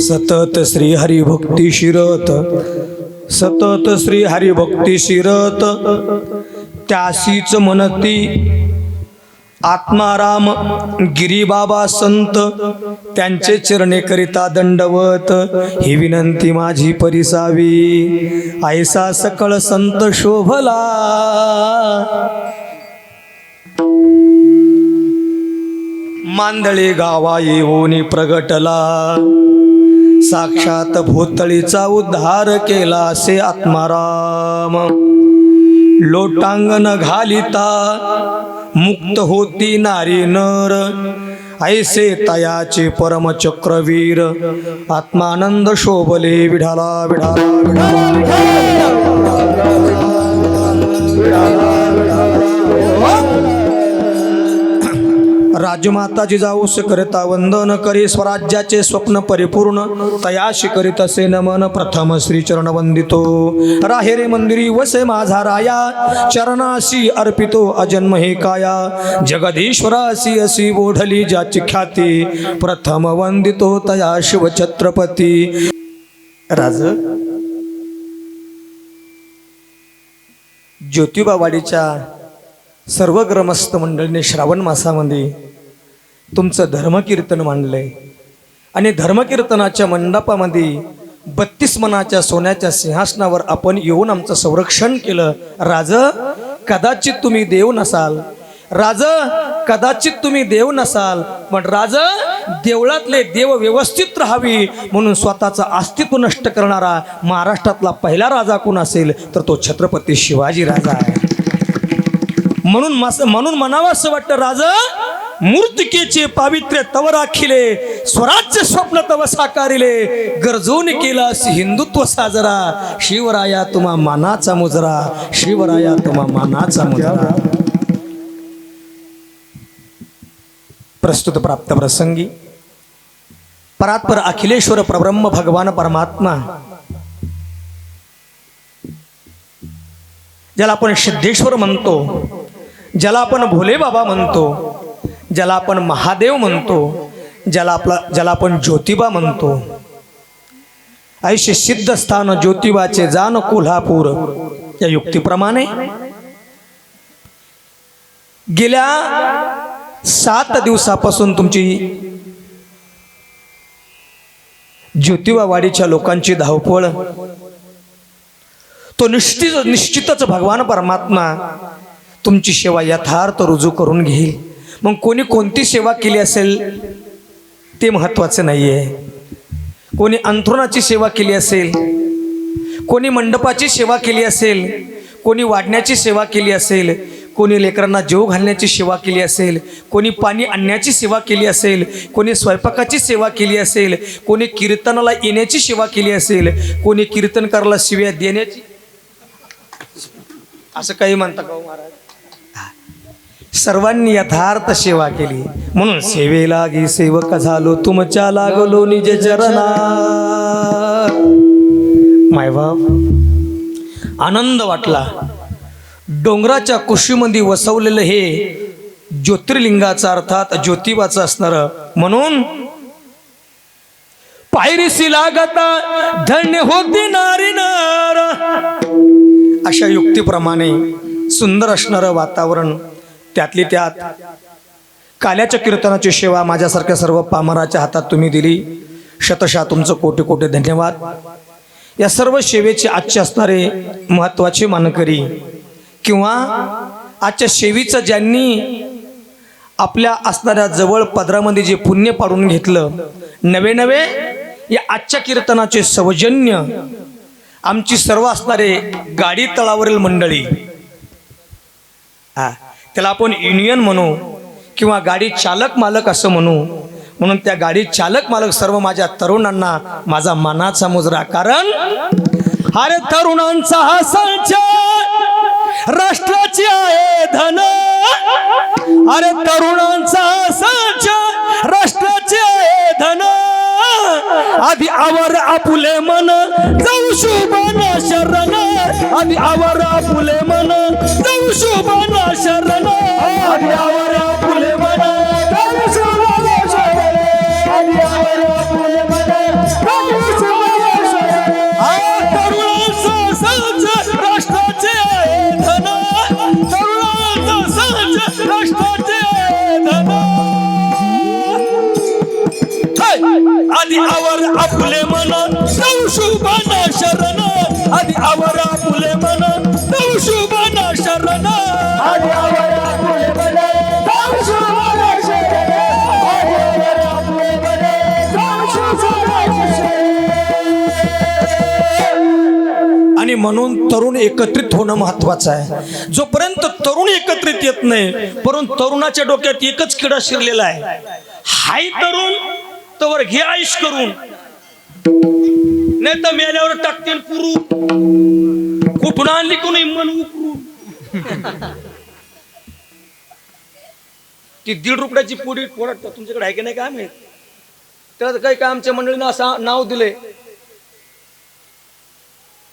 सतत श्री हरिभक्ती शिरत, सतत श्री हरिभक्ती शिरत, त्यासीच म्हणती आत्माराम गिरीबाबा संत, त्यांचे चरणे करिता दंडवत, ही विनंती माझी परिसावी, ऐसा सकळ संत शोभला। मांदळे गावा येऊनी प्रगटला, साक्षात भोतळीचा उद्धार केला असे आत्माराम। लोटांगण घालिता मुक्त होती नारी नर, ऐसे तयाचे परमचक्रवीर, आत्मानंद शोभले विढाला विढाला विढाला राजमाता जिजाऊस करता वंदन करी, स्वराज्याचे स्वप्न परिपूर्ण तयाशी करीत असे नमन, प्रथम श्री चरण वंदितो राहेरे मंदिरी वसे माझा राया, चरणाशी अर्पितो अजन्म हे काया, जगदीश्वरासी अशी ओढली ज्याची ख्याती, प्रथम वंदितो तया शिव छत्रपती। राज ज्योतिबावाडीच्या सर्व ग्रामस्थ मंडळीने श्रावण मासामध्ये तुमचं धर्मकीर्तन मांडलंय आणि धर्मकीर्तनाच्या मंडपामध्ये 32 मनाच्या सोन्याच्या सिंहासनावर आपण येऊन आमचं संरक्षण केलं। राज कदाचित तुम्ही देव नसाल, राज कदाचित तुम्ही देव नसाल, पण राज देवळातले देव व्यवस्थित राहावी म्हणून स्वतःचं अस्तित्व नष्ट करणारा महाराष्ट्रातला पहिला राजा कोण असेल तर तो छत्रपती शिवाजी राजा आहे। म्हणून म्हणावं असं वाटतं, राजा मूर्तिकेचे पावित्र्य तव राखिले, स्वराज्य स्वप्न तव साकारिले, गरजून केला हिंदुत्व साजरा, शिवराया तुम्हा मानाचा मुजरा, शिवराया तुम्हा मानाचा मुजरा। प्रस्तुत प्राप्त प्रसंगी परात्पर अखिलेश्वर परब्रह्म भगवान परमात्मा, ज्याला आपण सिद्धेश्वर म्हणतो, ज्याला आपण भोले बाबा म्हणतो, ज्याला आपण महादेव म्हणतो, ज्याला आपण ज्योतिबा म्हणतो, ऐशे सिद्ध स्थान ज्योतिबाचे जान कोल्हापूर, या युक्तीप्रमाणे गेल्या 7 दिवसापासून तुमची ज्योतिबावाडीच्या लोकांची धावपळ, तो निश्चितच भगवान परमात्मा तुमची सेवा यथार्थ रुजू करून घेईल। मग कोणी कोणती सेवा केली असेल ते महत्त्वाचं नाही आहे, कोणी अंथरुणाची सेवा केली असेल, कोणी मंडपाची सेवा केली असेल, कोणी वाढण्याची सेवा केली असेल, कोणी लेकरांना जेव घालण्याची सेवा केली असेल, कोणी पाणी आणण्याची सेवा केली असेल, कोणी स्वयंपाकाची सेवा केली असेल, कोणी कीर्तनाला येण्याची सेवा केली असेल, कोणी कीर्तनकाराला शिव्या देण्याची, असं काही म्हणता का महाराज? सर्वांनी यथार्थ सेवा केली म्हणून सेवेला गी सेवक झालो, तुमच्या लागलो निज चरणा। मायबाप आनंद वाटला, डोंगराच्या कुशीमध्ये वसवलेलं हे ज्योतिर्लिंगाचा अर्थात ज्योतिबाचं असणार, म्हणून पायरीसी लागता धन्य होती नारी नार, अशा युक्तीप्रमाणे सुंदर असणारं वातावरण, त्यातली त्यात काल्याच्या कीर्तनाची सेवा माझ्यासारख्या सर्व पामराच्या हातात तुम्ही दिली, शतशः तुमचं कोटी कोटी धन्यवाद। या सर्व सेवेचे आजचे असणारे महत्त्वाचे मानकरी किंवा आजच्या सेवेचं ज्यांनी आपल्या असणाऱ्या जवळ पदरामध्ये जे पुण्य पाडून घेतलं, नवे नवे या आजच्या कीर्तनाचे सौजन्य आमची सर्व असणारे गाडी तळावरील मंडळी, त्याला आपण युनियन म्हणू किंवा गाडी चालक मालक असं म्हणून त्या गाडी चालक मालक सर्व माझ्या तरुणांना माझा मानाचा मुजरा, कारण अरे तरुणांचा हा संच राष्ट्राची आहे धन, अरे तरुणांचा हा संच राष्ट्राची आहे धन, आधी आवर आपुले मन जाऊ शुभाना शरण, आधी आवर आपुले मन जाऊ शुभाना शरण, आधी आवर आपुले मन जाऊ शुभाना शरण, आधी आवर आपुले मन फुले मन तव शुभना शरण आल्यावरा फुले बने तव शुभना शरण आल्यावरा फुले बने तव शुभना शरण. आणि म्हणून तरुण एकत्रित होणं महत्वाचं आहे. जोपर्यंत तरुण एकत्रित येत नाही, परंतु तरुणाच्या डोक्यात एकच किडा शिरलेला आहे, हाय तरुण तवर घे आयुष करून, नाही तर मेल्यावर टाकतील पुरू, कुठून आणली कोणी मन उकरून. ती 1.5 रुपयाची पुडी पोळत तुमच्याकडे आहे की नाही काय माहित. त्यात काही काय आमच्या मंडळीनं असं नाव दिले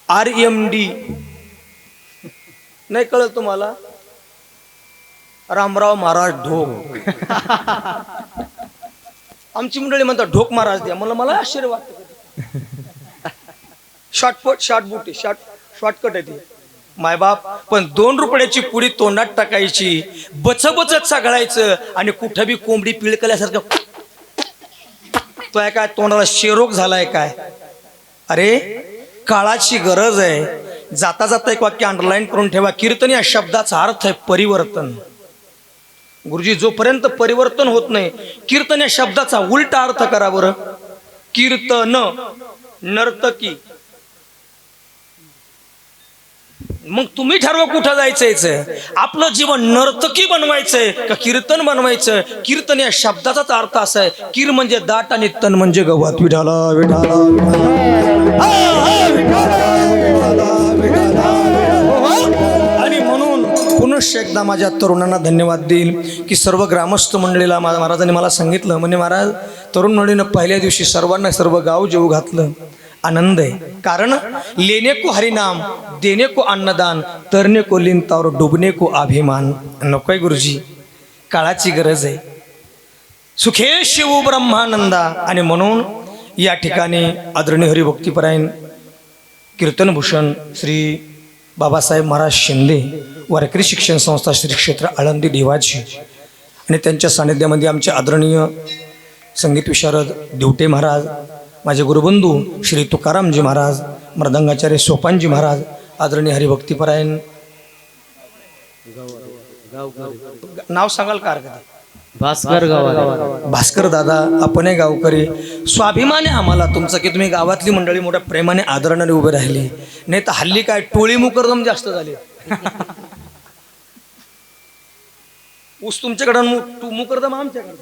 RMD. नाही कळलं तुम्हाला? रामराव महाराज ढोक. आमची मंडळी म्हणतात ढोक महाराज द्या. मला आश्चर्य वाटतं. शॉर्टकट आहे ती मायबाप. पण 2 रुपयाची पुडी तोंडात टाकायची, बचबचत सगळायचं आणि कुठं बी कोंबडी पिळकल्यासारखं तो आहे काय, तोंडाला शेरोग झालाय काय. अरे काळाची गरज आहे. जाता जाता एक वाक्य अंडरलाईन करून ठेवा. कीर्तन या शब्दाचा अर्थ आहे परिवर्तन. गुरुजी, जोपर्यंत परिवर्तन होत नाही, कीर्तन या शब्दाचा उलटा अर्थ करा बरं. कीर्तन नर्तकी. मग तुम्ही ठरवा कुठं जायचंय. आपलं जीवन नर्तकी बनवायचंय का कीर्तन बनवायचं. कीर्तन या शब्दाचाच अर्थ असा आहे, कीर म्हणजे दाट आणि तन म्हणजे गवत. विठाला विठाला आणि म्हणून पुनश्च एकदा माझ्या तरुणांना धन्यवाद देईल की सर्व ग्रामस्थ मंडळीला महाराजांनी मला सांगितलं, म्हणजे महाराज तरुण मंडळीनं पहिल्या दिवशी सर्वांना सर्व गाव जेवू घातलं. आनंद आहे. कारण लेने को हरिनाम, देने को अन्नदान, तरने को लिंता और डुबने को अभिमान. नकोय गुरुजी, काळाची गरज आहे. सुखे शिव ब्रह्मानंदा. आणि म्हणून या ठिकाणी आदरणीय हरिभक्तीपरायण कीर्तनभूषण श्री बाबासाहेब महाराज शिंदे वारकरी शिक्षण संस्था श्री क्षेत्र आळंदी देवाची आणि त्यांच्या सानिध्यामध्ये आमचे आदरणीय संगीत विशारद दिवटे महाराज, माझे गुरुबंधू श्री तुकारामजी महाराज, मृदंगाचार्य सोपानजी महाराज, आदरणीय हरिभक्तीपरायण नाव सांगाल का हरकत? भास्कर दादा अपने गावकरी. स्वाभिमान आहे आम्हाला तुमचं की तुम्ही गावातली मंडळी मोठ्या प्रेमाने आदरणाने उभे राहिली. नाही तर हल्ली काय टोळी मुकरदम जास्त झाली. ऊस तुमच्याकडं, मुकरदम आमच्याकडं.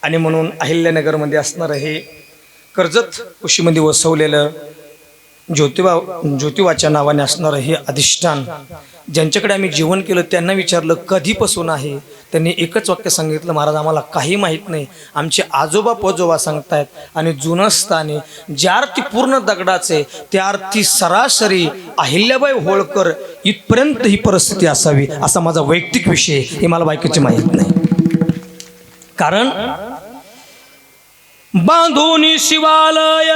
आणि म्हणून अहिल्यानगरमध्ये असणारं हे कर्जत कुशीमध्ये वसवलेलं ज्योतिबाच्या नावाने असणारं हे अधिष्ठान, ज्यांच्याकडे आम्ही जेवण केलं त्यांना विचारलं कधीपासून आहे. त्यांनी एकच वाक्य सांगितलं, महाराज आम्हाला काही माहीत नाही, आमचे आजोबा पजोबा सांगतायत. आणि जुनं स्थाने ज्या अर्थी पूर्ण दगडाचे त्या अर्थी सरासरी अहिल्याबाई होळकर इथपर्यंत ही परिस्थिती असावी असा माझा वैयक्तिक विषय. हे मला बायकोची माहीत नाही. कारण बांधूनी शिवालय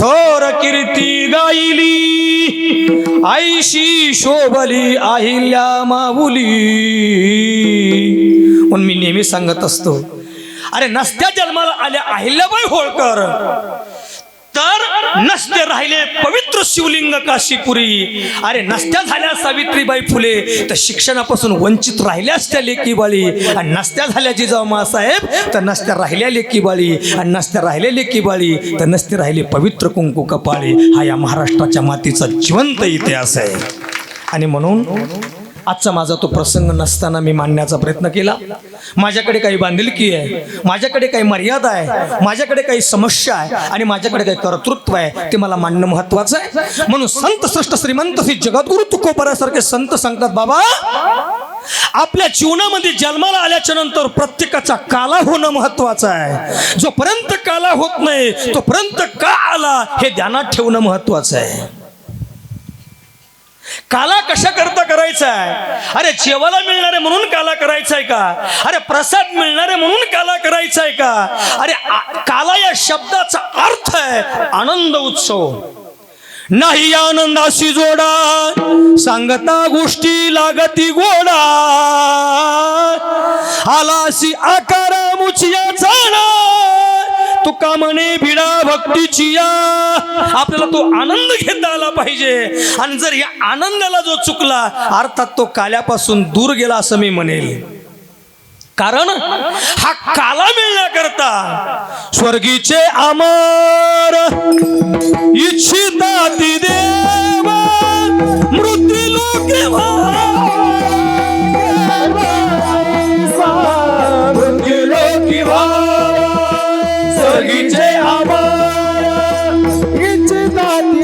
थोर कीर्ती गायली, आईशी शोभली अहिल्या माऊली. म्हणून मी नेहमी सांगत असतो, अरे नसत्या जन्माला आल्या अहिल्याबाई होळकर तर नसते राहिले पवित्र शिवलिंग काशीपुरी. अरे नसत्या झाल्या सावित्रीबाई फुले तर शिक्षणापासून वंचित राहिल्या असत्या लेकीबाळी. आणि नसत्या झाल्या जिजाऊ माँसाहेब तर नसत्या राहिल्या लेकीबाळी. आणि नसत्या राहिल्या लेकीबाळी तर नसते राहिले पवित्र कुंकू कपाळी. हा या महाराष्ट्राच्या मातीचा जिवंत इतिहास आहे. आणि म्हणून आजचा माझा तो प्रसंग नसताना मी मांडण्याचा प्रयत्न केला. माझ्याकडे काही बांधिलकी आहे, माझ्याकडे काही मर्यादा आहे, माझ्याकडे काही समस्या आहे आणि माझ्याकडे काही कर्तृत्व आहे, ते मला मांडणं महत्वाचं आहे. म्हणून संत श्रेष्ठ श्रीमंत श्री जगद्गुरु तुकोबारासारखे संत सांगतात, बाबा आपल्या जीवनामध्ये जन्माला आल्याच्या नंतर प्रत्येकाचा काला होणं महत्वाचं आहे. जोपर्यंत काला होत नाही तोपर्यंत का आला हे ध्यानात ठेवणं महत्वाचं आहे. काला कशा करता करायचा आहे? अरे जेवायला मिळणारे म्हणून काला करायचा आहे का? अरे प्रसाद मिळणारे म्हणून काला करायचा आहे का? अरे काला या शब्दाचा अर्थ आहे आनंद उत्सव. नाही आनंदाशी जोडा सांगता गोष्टी लागती गोडा, आलासी आकारा मुचिया जाणा तुका म्हणे भिडा भक्तीची या. आपल्याला तो आनंद घेता आला पाहिजे. आणि जर या आनंदाला जो चुकला अर्थात तो काल्यापासून दूर गेला असं मी म्हणेल. कारण हा काला मिळण्याकरता स्वर्गीचे अमर इच्छिता ती देव मृत्यूलोके मृत्यूलोकी स्वर्गीचे अमर इच्छिता ती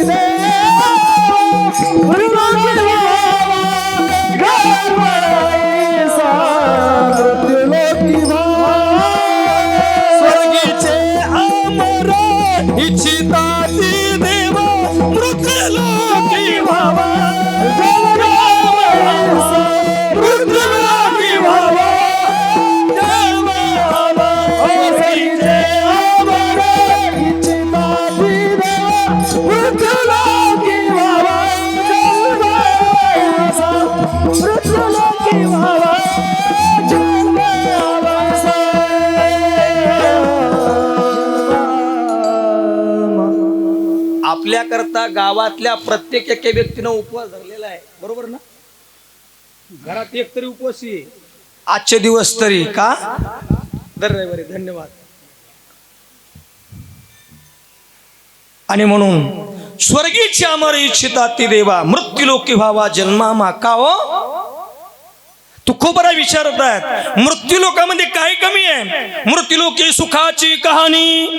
स्वर्गीचे अमर इच्छिता ती देव मृत्यूलोकी व्हावा मृत्यूलोकी व्हावा आपल्या करता गावातल्या प्रत्येक एका व्यक्तीनं उपवास धरलेला आहे. बरोबर ना? घरात एक तरी उपवासी आहे. आजचे दिवस तरी का दर रविवारी. धन्यवाद. आणि म्हणून स्वर्गीची अमर इच्छिता ती देवा मृत्यूलोकी व्हावा जन्मामा का हो. तुकोबरा विचारत आहेत मृत्यूलोकामध्ये काय कमी आहे. मृत्यूलोकी सुखाची कहाणी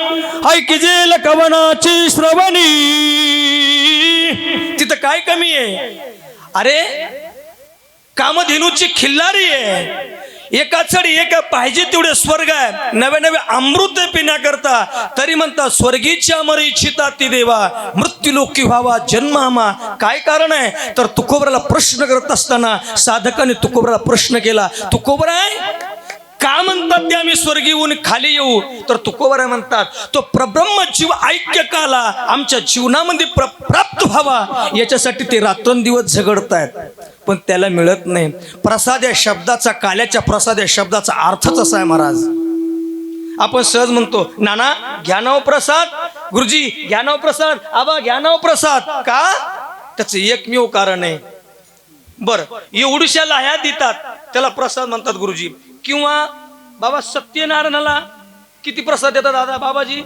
ऐकजेल कवनाची श्रवणी. तिथं काय कमी आहे. अरे कामधेनूची खिल्लारी आहे. एका चढी एका पाहिजे तेवढे स्वर्ग आहे. नवे नवे अमृत पिण्याकरता तरी म्हणतात स्वर्गीची अमर इच्छिता ती देवा मृत्यूलोकी व्हावा जन्मामा. काय कारण आहे तर तुकोबराला प्रश्न करत असताना साधकाने तुकोबराला प्रश्न केला. तुकोबरा का म्हणतात ते आम्ही स्वर्गीहून खाली येऊ. तर तुकोबरा म्हणतात तो प्रब्रह्म जीव ऐक्य काला आमच्या जीवनामध्ये प्राप्त व्हावा याच्यासाठी ते रात्रंदिवस झगडतायत पण त्याला मिळत नाही. प्रसाद या शब्दाचा काल्याच्या प्रसाद या शब्दाचा अर्थच असा आहे महाराज. आपण सहज म्हणतो नाना घ्या नाव प्रसाद, गुरुजी घ्या नाव प्रसाद, आबा घ्या नाव प्रसाद. का त्याचं एकमेव कारण आहे. बरं एवढ्याशा लाह्या देतात त्याला प्रसाद म्हणतात गुरुजी. किंवा बाबा सत्यनारायणाला किती प्रसाद देतात दादा बाबाजी.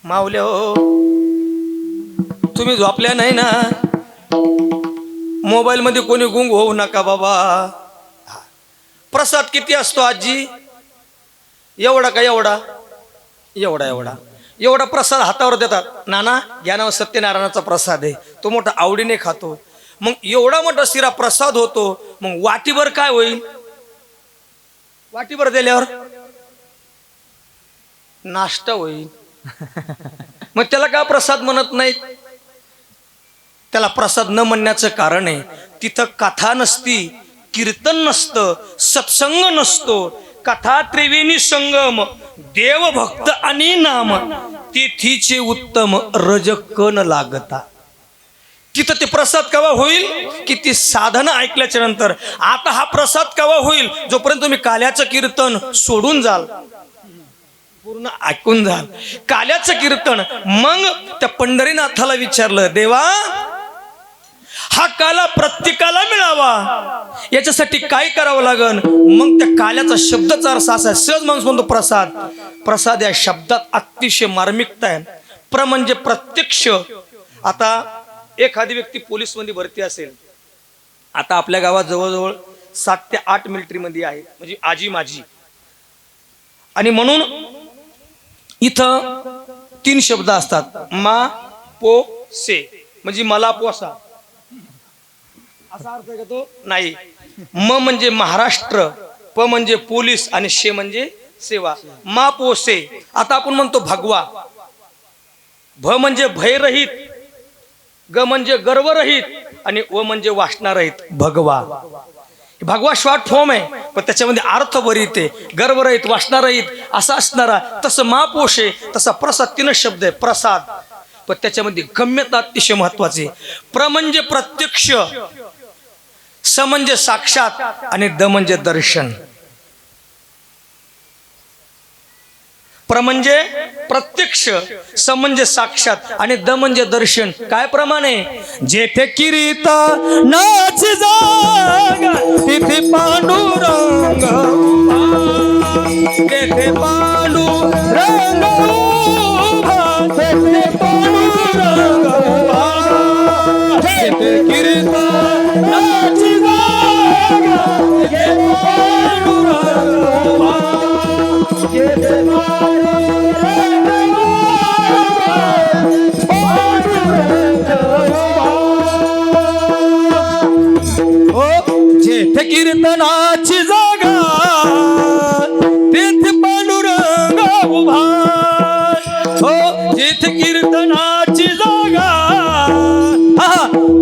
माऊल्या हो तुम्ही झोपल्या नाही ना. मोबाईल मध्ये कोणी गुंग होऊ नका बाबा. प्रसाद किती असतो आजी. एवढा का एवढा एवढा एवढा एवढा प्रसाद हातावर देतात. नाना घ्या नाव सत्यनारायणाचा प्रसाद आहे तो मोठा आवडीने खातो. मग एवढा मोठा शिरा प्रसाद होतो मग वाटीभर काय होईल. वाटीभर दिल्यावर नाश्ता होईल. मग त्याला का प्रसाद म्हणत नाहीत. त्याला प्रसाद न म्हणण्याचं कारण आहे तिथं कथा नसती, कीर्तन नसतं, सत्संग नसतो. कथा त्रिवेणी संगम देव भक्त आणि नाम तिथीचे उत्तम रजकन लागता. तिथं ते प्रसाद केव्हा होईल की ती साधना ऐकल्याच्या नंतर. आता हा प्रसाद केव्हा होईल जोपर्यंत तुम्ही काल्याचं कीर्तन सोडून जाल पूर्ण ऐकून जाल काल्याचं कीर्तन. मग त्या पंढरीनाथाला विचारलं देवा हा काला प्रत्येकाला मिळावा याच्यासाठी काय करावं लागन. मग त्या काल्याचा शब्दाचा अर्थ असा आहे. सहज माणूस म्हणतो प्रसाद. प्रसाद या शब्दात अतिशय मार्मिकता आहे. प्र म्हणजे प्रत्यक्ष. आता एखादी व्यक्ती पोलीस मध्ये भरती असेल. आता आपल्या गावात जवळजवळ 7 ते 8 मिलिटरी मध्ये आहे म्हणजे आजी माझी. आणि म्हणून इथं 3 शब्द असतात. मा पो से म्हणजे मला पोसा असा अर्थ आहे का तो नाही. म म्हणजे महाराष्ट्र, प म्हणजे पोलीस आणि शे म्हणजे सेवा. मा पो से. आता आपण म्हणतो भगवा. भ म्हणजे भयरहित, ग म्हणजे गर्वरहित आणि व म्हणजे वासनारहित. भगवा. भगवा शॉर्ट फॉर्म आहे पण त्याच्यामध्ये अर्थ बरीत आहे. गर्वरहित वासनारहित असा असणारा. तसं महापोषे तसा प्रसाद 3 शब्द आहे प्रसाद. पण त्याच्यामध्ये गम्यता अतिशय महत्वाची. प्र म्हणजे प्रत्यक्ष, स म्हणजे साक्षात आणि द म्हणजे दर्शन. प्र म्हणजे प्रत्यक्ष, स म्हणजे साक्षात आणि द म्हणजे दर्शन. काय प्रमाणे? जेथे किरीता नाच जागा तिथे पांडुरंग उभा. तेथे पांडुरंग उभा, तेथे पांडुरंग उभा. जेथे किरीता नाच जागा तिथे पांडुरंग उभा. जेथे जेथे कीर्तनाची जागा तेथे पांडुरंग उभा. हो, जेथे कीर्तनाची जागा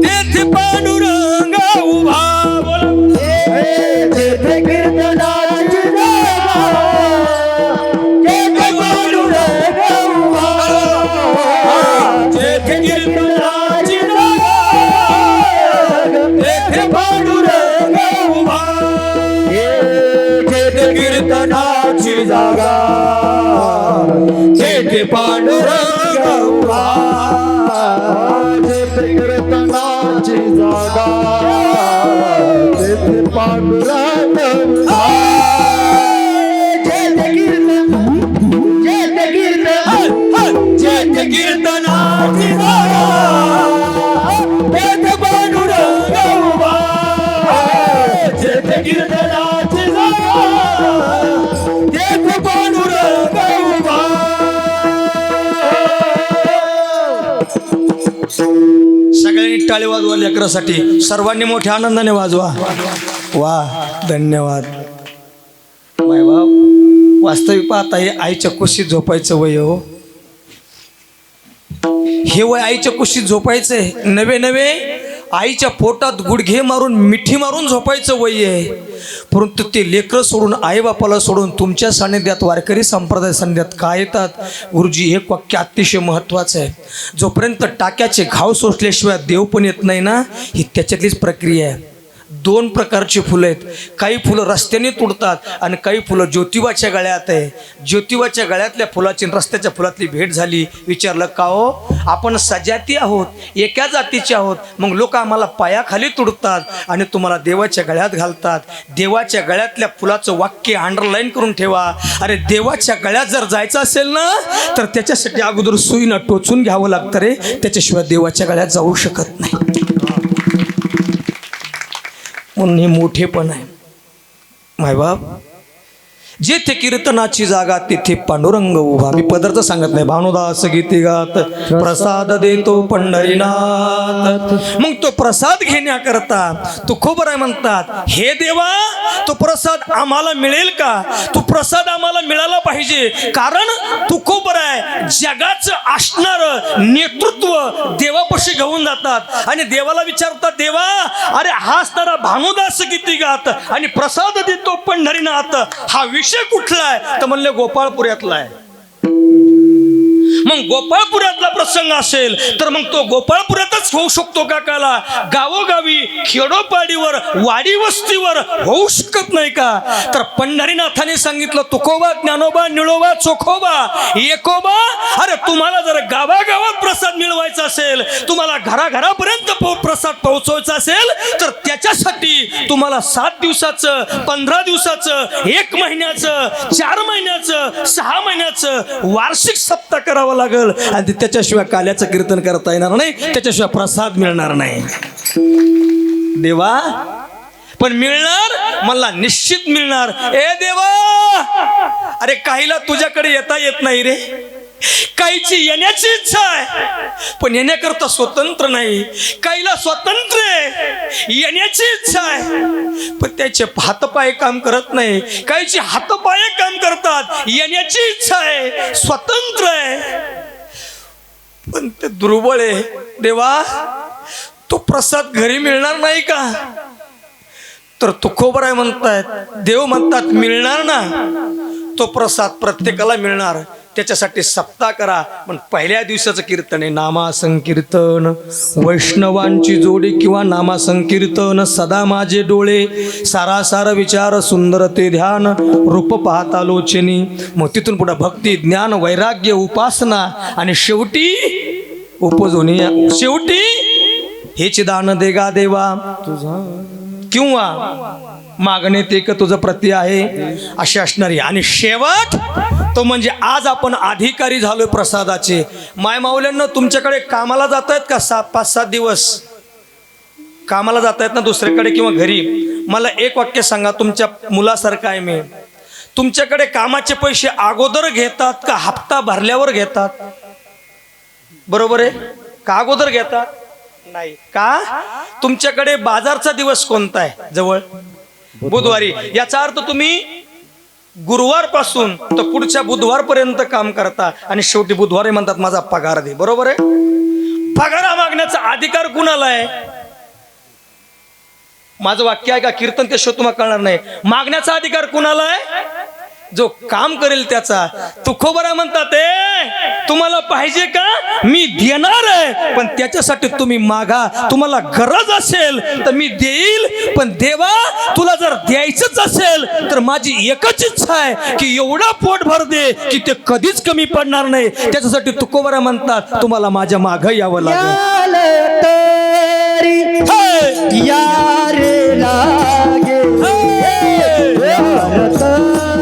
तेथे पांडुरंग उभा. जेथे कीर्तनाची जागा तेथे पांडुरंग उभा. जेथे कीर्तनाची जागा तेथे पांडुरंग उभा. जेथे कीर्तनाची जागा तेथे पांडुरंग उभा. जेथे कीर्तनाची जागा तेथे पांडुरंग उभा. जेथे कीर्तनाची जागा तेथे पांडुरंग उभा. जेथे कीर्तनाची जागा तेथे पांडुरंग उभा. सगळ्यांनी टाळी वाजवा लेकरासाठी. सर्वांनी मोठ्या आनंदाने वाजवा. वा, धन्यवाद. माय बाप, वास्तविक पाहता हे आईच्या कुशीत झोपायचं वय हो. हे वय आईच्या कुशीत झोपायचंय. नवे नवे आईच्या पोटात गुडघे मारून मिठी मारून झोपायचं वय आहे. परंतु ते लेकरं सोडून, आईबापाला सोडून तुमच्या सान्निध्यात, वारकरी संप्रदाय सान्निध्यात का येतात? गुरुजी, एक वाक्य अतिशय महत्त्वाचं आहे. जोपर्यंत टाक्याचे घाव सोसल्याशिवाय देव पण येत नाही ना, ही त्याच्यातलीच प्रक्रिया आहे. दोन प्रकारची फुलं आहेत. काही फुलं रस्त्याने तुडतात आणि काही फुलं ज्योतिबाच्या गळ्यात आहे. ज्योतिबाच्या गळ्यातल्या फुलाची रस्त्याच्या फुलातली भेट झाली. विचारलं, का हो, आपण सजाती आहोत, एका जातीचे आहोत, मग लोक आम्हाला पायाखाली तुडतात आणि तुम्हाला देवाच्या गळ्यात घालतात. देवाच्या गळ्यातल्या फुलाचं वाक्य अंडरलाईन करून ठेवा. अरे, देवाच्या गळ्यात जर जायचं असेल ना, तर त्याच्यासाठी अगोदर सुईनं टोचून घ्यावं लागतं रे. त्याच्याशिवाय देवाच्या गळ्यात जाऊ शकत नाही. म्हणून हे मोठेपण आहे. मायबाप, जेथे कीर्तनाची जागा तिथे पांडुरंग उभा. मी पदार्थ सांगत नाही. भानुदास गीती गात प्रसाद देतो पंढरीनाथ. मग तो प्रसाद घेण्याकरता तुकोबराय म्हणतात, हे देवा, तो प्रसाद आम्हाला मिळेल का? तो प्रसाद आम्हाला मिळाला पाहिजे. कारण तुकोबराय जगाचं असणार नेतृत्व देवापाशी घेऊन जातात आणि देवाला विचारतात, देवा, अरे हा असणारा भानुदास गीती गात आणि प्रसाद देतो पंढरीनाथ, हा विषय कुठला आहे? तर म्हणले गोपाळपुऱ्यातला आहे. मग गोपाळपुऱ्यातला प्रसंग असेल तर मग तो गोपाळपुऱ्यातच होऊ शकतो का? काला गावोगावी, खेडोपाडीवर, वाडी वस्तीवर होऊ शकत नाही का? तर पंढरीनाथाने सांगितलं, तुकोबा, ज्ञानोबा, निळोबा, चोखोबा, एकोबा, अरे तुम्हाला जर गावागावात प्रसाद मिळवायचा असेल, तुम्हाला घराघरापर्यंत प्रसाद पोहोचवायचा असेल, तर त्याच्यासाठी तुम्हाला 7 दिवसाचं, 15 दिवसाचं, 1 महिन्याचं, 4 महिन्याचं, 6 महिन्याचं वार्षिक सप्ताह करावा लागल. आणि त्याच्याशिवाय काल्याचं कीर्तन करता येणार नाही, त्याच्याशिवाय प्रसाद मिळणार नाही. देवा, पण मिळणार, मला निश्चित मिळणार. ए देवा, अरे काहीला तुझ्याकडे येता येत नाही रे. काहीची येण्याची इच्छा आहे पण येण्याकरता स्वतंत्र नाही. काहीला स्वतंत्र आहे, येण्याची इच्छा आहे पण त्याचे हातपाय काम करत नाही. काहीची हातपाय काम करतात, येण्याची इच्छा आहे, स्वतंत्र आहे पण ते दुर्बळ आहे. देवा, तो प्रसाद घरी मिळणार नाही का? तर तुकोबराय म्हणतात, देव म्हणतात, मिळणार ना. तो प्रसाद प्रत्येकाला मिळणार. त्याच्यासाठी सप्ताह करा. पण पहिल्या दिवसाचं कीर्तन आहे नामा संकीर्तन. वैष्णवांची जोडी किंवा नामा संकीर्तन. सदा माझे डोळे सारासार विचार सुंदर ते ध्यान रूप पाहता लोचनी. मग तिथून पुढे भक्ती ज्ञान वैराग्य उपासना आणि शेवटी उपजोनी. शेवटी हेच दान देगा देवा तुझा किंवा मागणे ते का तुझं प्रति आहे अशी असणारी. आणि शेवट तो म्हणजे आज आपण अधिकारी झालोय प्रसादाचे. माय माऊल्यांना तुमच्याकडे कामाला जात आहेत का 5-7 दिवस कामाला जात आहेत ना दुसऱ्याकडे किंवा घरी. मला एक वाक्य सांगा, तुमच्या मुलासारखं आहे मी. तुमच्याकडे कामाचे पैसे अगोदर घेतात का हप्ता भरल्यावर घेतात? बरोबर आहे का? अगोदर घेतात? नाही का? तुमच्याकडे बाजारचा दिवस कोणता आहे जवळ? बुधवारी. याचा अर्थ तुम्ही गुरुवार पासून तर पुढच्या बुधवार पर्यंत काम करता आणि शेवटी बुधवारी म्हणतात माझा पगार दे. बरोबर आहे? पगार मागण्याचा अधिकार कुणाला आहे? माझं वाक्य आहे का कीर्तन ते शो तुम्हाला कळणार नाही. मागण्याचा अधिकार कुणाला आहे? जो काम करेल त्याचा. तुकोबरा म्हणतात तुम्हाला पाहिजे का मी देणार आहे, पण त्याच्यासाठी तुम्ही मागा. तुम्हाला गरज असेल तर मी देईल, पण देवा तुला जर द्यायचंच असेल तर माझी एकच इच्छा आहे की एवढा पोट भर दे की ते कधीच कमी पडणार नाही. त्याच्यासाठी तुकोबरा म्हणतात तुम्हाला माझ्या माग यावं लागेल. यारे लागे यार तोरी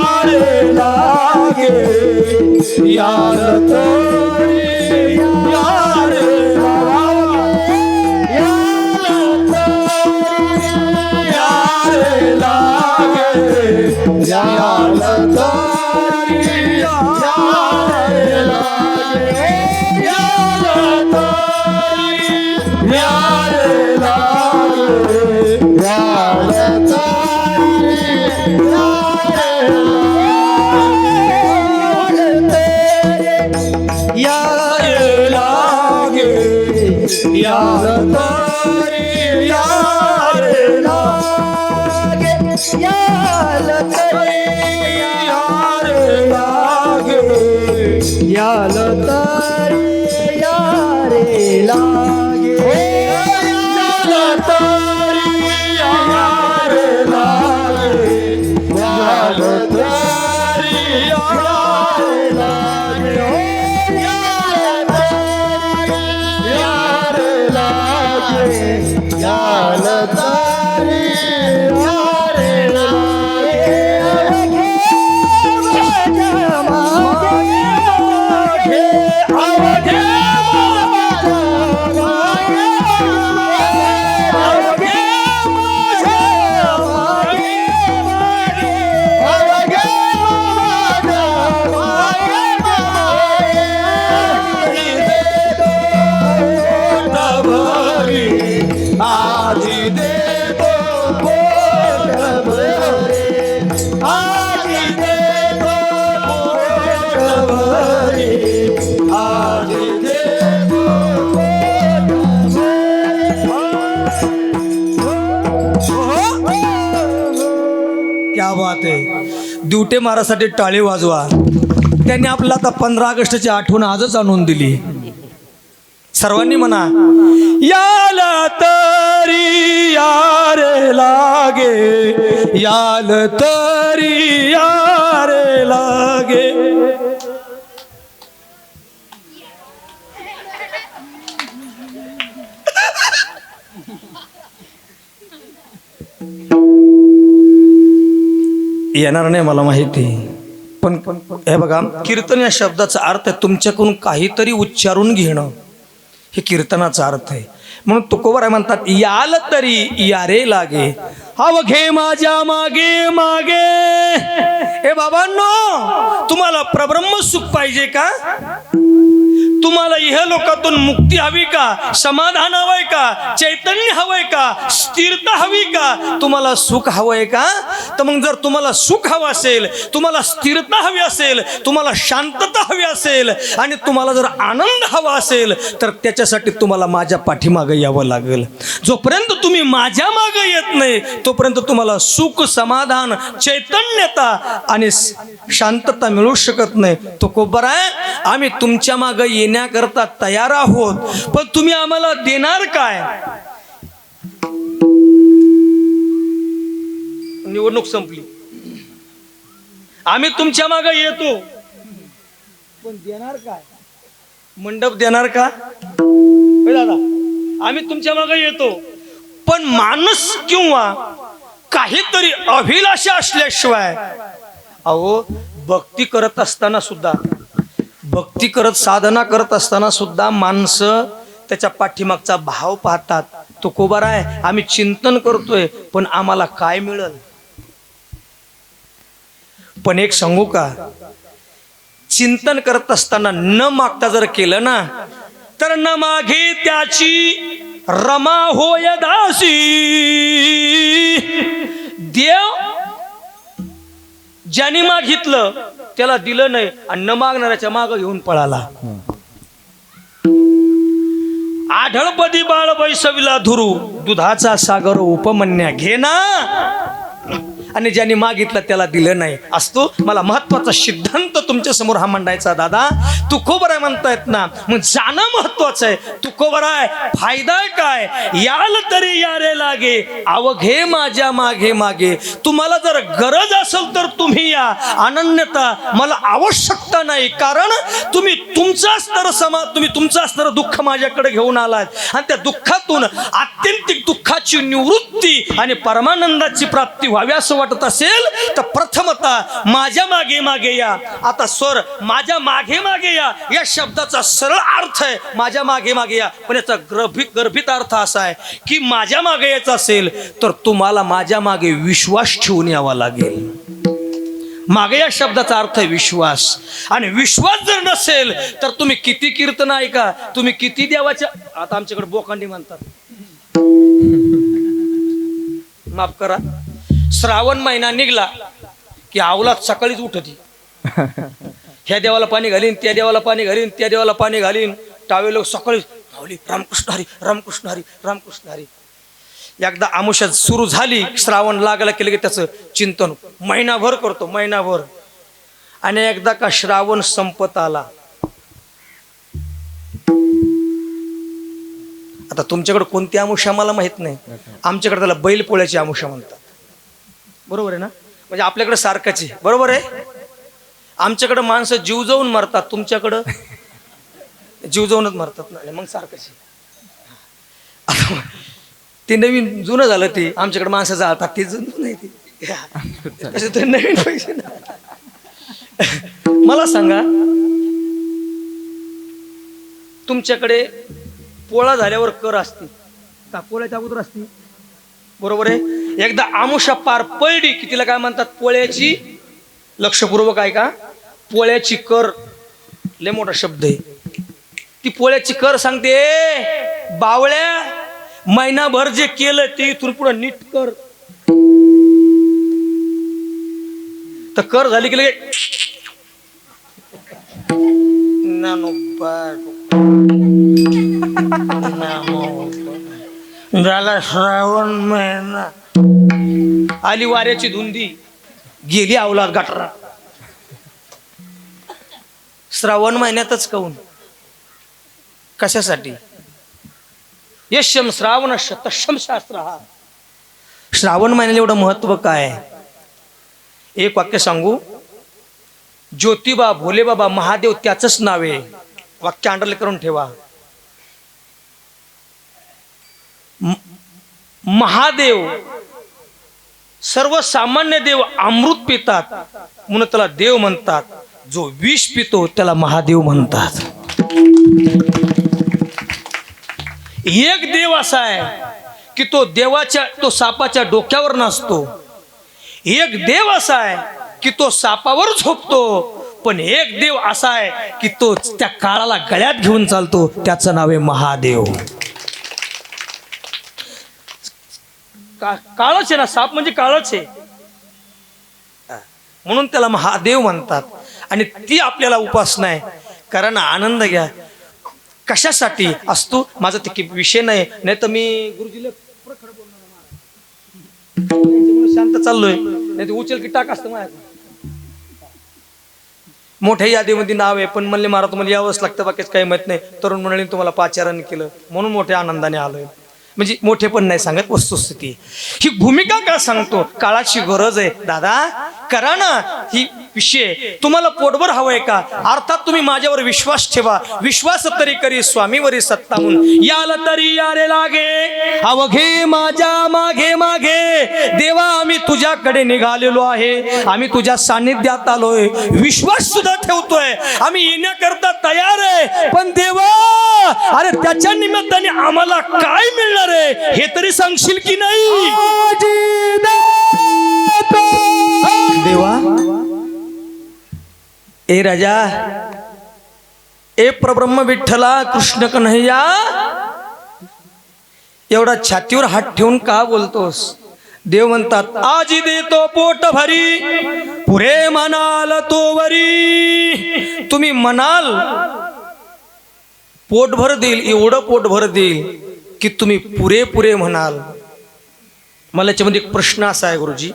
यार लागे यार तोरी क्या बात आहे. दिवटे मारासाठी टाळी वाजवा. त्यांनी आपल्याला आता 15 ऑगस्टची आठवण आजच आणून दिली. सर्वांनी म्हणा याला तरी यार लागे याल तरी यार लागे. येणार नाही मला माहिती, पण हे बघा कीर्तन या शब्दाचा अर्थ आहे तुमच्याकडून काहीतरी उच्चारून घेणं. हे कीर्तनाचा अर्थ आहे. म्हणून तुकोबराय म्हणतात याल तरी यारे लागे अवघे माझ्या मागे मागे. हे बाबांनो तुम्हाला प्रब्रह्म सुख पाहिजे का? तुम्हाला इह लोकातून मुक्ती हवी का, समाधान हवंय का, चैतन्य हवंय का, स्थिरता हवी का, तुम्हाला सुख हवंय का? तर मग जर तुम्हाला सुख हवं असेल, तुम्हाला स्थिरता हवी असेल, तुम्हाला शांतता हवी असेल आणि तुम्हाला जर आनंद हवा असेल तर त्याच्यासाठी तुम्हाला माझ्या पाठीमागे यावं लागेल. जोपर्यंत तुम्ही माझ्या मागे येत नाही तोपर्यंत तुम्हाला सुख, समाधान, चैतन्यता आणि शांतता मिळू शकत नाही. तो कोबर आहे, आम्ही तुमच्या मागे येण्याकरता तयार आहोत, पण तुम्ही आम्हाला देणार काय? निवडणूक संपली, आम्ही तुमच्या मागे येतो, पण देणार काय? मंडप देणार का? होय दादा, आम्ही तुमच्या मागे येतो, पण माणूस किंवा काहीतरी अभिलाषा असल्याशिवाय, अहो भक्ती करत असताना सुद्धा, भक्ती करत साधना करत असताना सुद्धा माणसं त्याच्या पाठीमागचा भाव पाहतात. तो कोबार आहे, आम्ही चिंतन करतोय पण आम्हाला काय मिळेल? पण एक सांगू का, चिंतन करत असताना न मागता जर केलं ना तर न मागे त्याची रमा होय दासी. देव ज्याने मागितलं त्याला दिलं नाही आणि न मागणाऱ्याच्या माग घेऊन पळाला. आढळपदी बाळ बैसविला धुरू, दुधाचा सागर उपमन्या घेना, आणि ज्यांनी मागितलं त्याला दिलं नाही. असतो मला महत्वाचा सिद्धांत तुमच्या समोर हा मांडायचा. दादा तू खोबर आहे म्हणतायत ना, मग जाणं महत्वाचं आहे. तू खोबर आहे, फायदा काय? याल तरी यारे लागे, अवघे माझ्या मागे मागे. तुम्हाला जर गरज असेल तर तुम्ही या, अनन्यता मला आवश्यकता नाही. कारण तुम्ही तुमचं असणारं दुःख माझ्याकडे घेऊन आलात आणि त्या दुःखातून आत्यंतिक दुःखाची निवृत्ती आणि परमानंदाची प्राप्ती व्हावी असं वाटत असेल तर प्रथमतः माझ्या मागे मागे या. आता स्वर माझ्या मागे मागे या या शब्दाचा सरळ अर्थ आहे माझ्या मागे मागे या, पण याचा गर्भित अर्थ असा आहे की माझ्या मागे यायचं असेल तर तुम्हाला माझ्या मागे विश्वास ठेवून यावा लागेल. मागे या शब्दाचा अर्थ आहे विश्वास, आणि विश्वास जर नसेल तर तुम्ही किती कीर्तन ऐका, तुम्ही किती देवाच्या, आता आमच्याकडे बोकांडी म्हणतात, माफ करा, श्रावण महिना निघला की अवलाद सकाळीच उठती, ह्या देवाला पाणी घालीन, त्या देवाला पाणी घालीन, त्या देवाला पाणी घालीन. टावे लोक सकाळी रामकृष्ण हरी, रामकृष्ण हरी, रामकृष्ण हरी. एकदा आमुषा सुरू झाली, श्रावण लागला की लगेच त्याचं चिंतन महिनाभर करतो, महिनाभर. आणि एकदा का श्रावण संपत आला, आता तुमच्याकडे कोणती आमुषा मला माहित नाही, आमच्याकडे त्याला बैलपोळ्याची आमुषा म्हणतात. बरोबर आहे ना? म्हणजे आपल्याकडे सारखंच आहे, बरोबर आहे. आमच्याकडे माणसं जीव जाऊन मरतात, तुमच्याकडं जीव जाऊनच मरतात ना, मग सारखंच आहे. ते नवीन जुनं झालं, ते आमच्याकडे माणसं जाळतात, ते जुनं नाही, ते नवीन पैसे. मला सांगा, तुमच्याकडे पोळा झाल्यावर कर असते का? पोळ्याच्या अगोदर असते, बरोबर आहे. एकदा आमुषा पार पडली की तिला काय म्हणतात? पोळ्याची, लक्षपूर्वक आहे का, पोळ्याची कर. लय मोठा शब्द आहे. ती पोळ्याची कर सांगते, बावळ्या महिनाभर जे केलं ते इथून पुढे नीट कर. तर कर झाली की लगे झाला श्रावण महिना, आली वाऱ्याची धुंदी, गेली अवलाद गटारात. श्रावण महिन्यातच काऊन? कशासाठी? यशम श्रावण तशम शास्त्र. हा श्रावण महिन्याला एवढं महत्व काय? एक वाक्य सांगू, ज्योतिबा, भोलेबाबा, महादेव त्याचंच नाव आहे. वाक्य अंडरलाईन करून ठेवा. महादेव, सर्वसामान्य देव अमृत पितात म्हणून त्याला देव म्हणतात. जो विष पितो त्याला महादेव म्हणतात. एक देव असा आहे की तो सापाच्या डोक्यावर नसतो. एक देव असा आहे की तो सापावर झोपतो, पण एक देव असा आहे की तो त्या काळाला गळ्यात घेऊन चालतो, त्याचं नाव आहे महादेव. काळच आहे ना, साप म्हणजे काळच आहे, म्हणून त्याला महादेव म्हणतात. आणि ती आपल्याला उपासना आहे. कारण आनंद घ्या. कशासाठी असतो माझा ते विषय नाही, नाही तर मी गुरुजीला शांत चाललोय, नाही उचल की टाक असतं माझ्या. मोठ्या यादीमध्ये नाव आहे, पण म्हणले महाराज तुम्हाला यावंच लागतं, बाकीच काही माहित नाही. तरुण मंडळीने तुम्हाला पाचारण केलं म्हणून मोठ्या आनंदाने आलोय. म्हणजे मोठे पण नाही सांगत, वस्तुस्थिती. ही भूमिका का सांगतो, काळाची गरज आहे दादा, करा ना ही विषय. तुम्हाला पोटभर हवंय का, अर्थात तुम्ही माझ्यावर विश्वास ठेवा. विश्वास तरी करी स्वामीवरी सत्ता म्हणून. याला तरी यारे लागे अवघे माझ्या मागे मागे, देवा आम्ही तुझ्याकडे निघालेलो आहे, आम्ही तुझ्या सान्निध्यात आलोय, विश्वास सुद्धा ठेवतोय, आम्ही येण्याकरता तयार आहे. पण देवा अरे त्याच्या निमित्ताने आम्हाला काय मिळणार आहे हे तरी सांगशील की नाही. देवा ए राजा, ए प्रब्रह्म विठ्ठला कृष्ण कन्हैया, एवढा छातीवर हात ठेवून का बोलतोस. देव म्हणतात आजी देतो पोट भरी, पुरे म्हणाल तो वरी. तुम्ही म्हणाल पोटभर देईल, एवढं पोटभर देईल की तुम्ही पुरेपुरे म्हणाल. मला याच्यामध्ये एक प्रश्न असा आहे गुरुजी,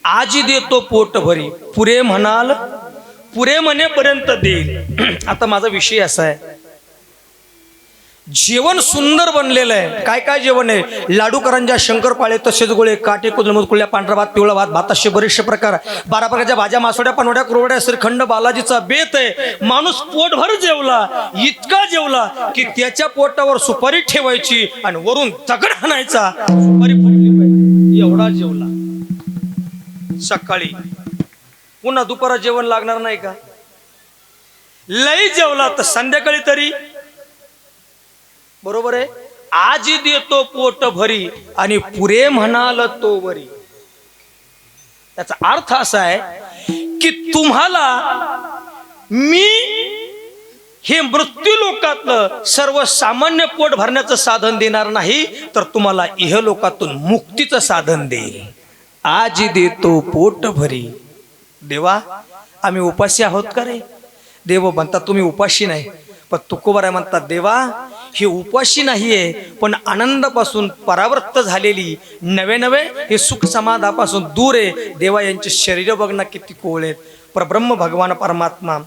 आजी देतो पोट भरी, पुरे म्हणाल, पुरे म्हणेपर्यंत देईल. आता माझा विषय असा आहे, जेवण सुंदर बनलेलं आहे. काय काय जेवण आहे, लाडू करंजा, शंकरपाळे, तसेच गोळे, काटे, कुदलमध, कुळ्या, पांढरा भात, पिवळा भात, भाताशे बरेचसे प्रकार, 12 प्रकारच्या भाज्या, मासोड्या, पनवड्या, कुरवड्या, श्रीखंड, बालाजीचा बेत आहे. माणूस पोटभर जेवला, इतका जेवला की त्याच्या पोटावर सुपारी ठेवायची आणि वरून दगड हाणायचा, सुपारी फुटली पाहिजे, एवढा जेवला. सकाळी पुन्हा दुपारा जेवण लागणार नाही का. लई जेवला तर संध्याकाळी तरी बरोबर आहे. आजी देतो पोट भरी आणि पुरे म्हणाल तो वरी. त्याचा अर्थ असा आहे की तुम्हाला मी हे मृत्यू लोकातलं सर्वसामान्य पोट भरण्याचं साधन देणार नाही, तर तुम्हाला इहलोकातून मुक्तीचं साधन देईल. आजी देतो पोट भरी. देवा आम्ही उपाशी आहोत का रे. देव म्हणतात तुम्ही उपाशी नाही, पण तुकोबाराय म्हणतात देवा हे उपाशी नाहीये, पण आनंदापासून परावृत्त झालेली, नवे नवे हे सुख समाधापासून दूर आहे. देवा यांचे शरीर बघणं किती कोळ आहेत. परब्रह्म भगवान परमात्मा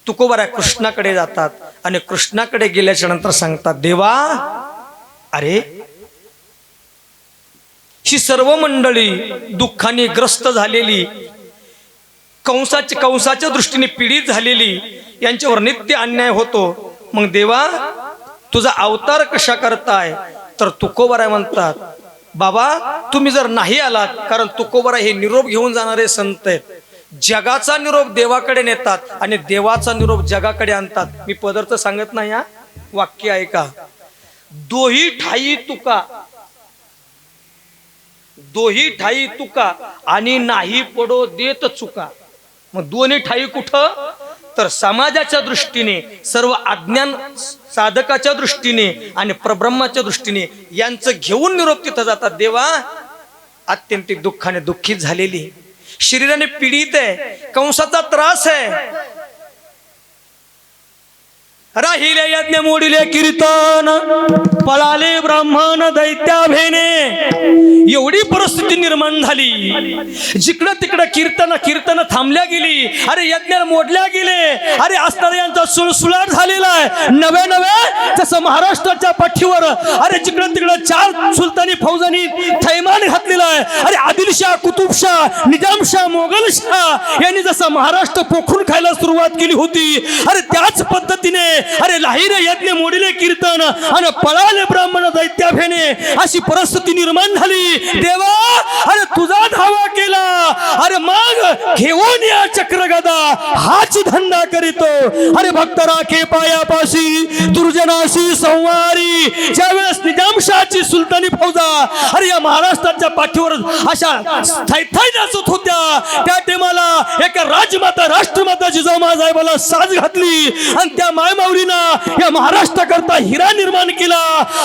तुकोबाराय कृष्णाकडे जातात आणि कृष्णाकडे गेल्याच्या नंतर सांगतात देवा अरे ही सर्व मंडळी दुःखाने ग्रस्त झालेली, कंसाच्या दृष्टीने पीडित झालेली, यांच्यावर नित्य अन्याय होतो. मग देवा तुझा अवतार कशा करताय. तर तुकोबाराय म्हणतात बाबा तुम्ही जर नाही आलात, कारण तुकोबाराय हे निरोप घेऊन जाणारे संत आहेत, जगाचा निरोप देवाकडे नेतात आणि देवाचा निरोप जगाकडे आणतात. मी पदार्थ सांगत नाही, हा वाक्य ऐका. दोही ठाई तुका, दोही ठाई तुका आणि नाही पडो देत चुका. मग दोन्ही ठाई कुठं, तर समाजाच्या दृष्टीने, सर्व अज्ञान साधकाच्या दृष्टीने आणि परब्रह्माच्या दृष्टीने यांचं घेऊन निरोप तिथं जातात. देवा अत्यंत दुःखाने दुःखित झालेली, शरीराने पीडित आहे, कंसाचा त्रास आहे, राहिले यज्ञ मोडिले कीर्तन, पळाले ब्राह्मण दैत्या भेने. एवढी परिस्थिती निर्माण झाली, जिकडं तिकडं कीर्तन थांबल्या गेली. अरे यज्ञ मोडल्या गेले. अरे असणारा यांचा सुळसुळाट झालेला आहे. नवे नवे जसं महाराष्ट्राच्या पाठीवर अरे जिकडं तिकडं 4 सुलतानी फौजांनी थैमान घातलेला आहे. अरे आदिलशाह, कुतुबशाह, निजामशाह, मोगलशाह यांनी जसं महाराष्ट्र पोखरून खायला सुरुवात केली होती, अरे त्याच पद्धतीने अरे लाहिरे यज्ञ मोडिले कीर्तन आणि पळाले ब्राह्मण दैत्याभेने अशी परिस्थिती निर्माण झाली देवा अरे तुझा धावा केला अरे मग घेऊन या चक्रगदा हाच धंदा करीतो अरे भक्त राखे पायापाशी दुर्जनाशी संवारी ज्यावेळेस निजामशाची सुलतानी फौजा अरे या महाराष्ट्राच्या पाठीवर अशा थैथै नाचत होत्या त्या टाइमाला एका राजमाता राष्ट्रमाता जिजाऊमासाहेबाला साज घातली आणि त्या मायमाऊलीनं या महाराष्ट्राकरता हिरा निर्माण केला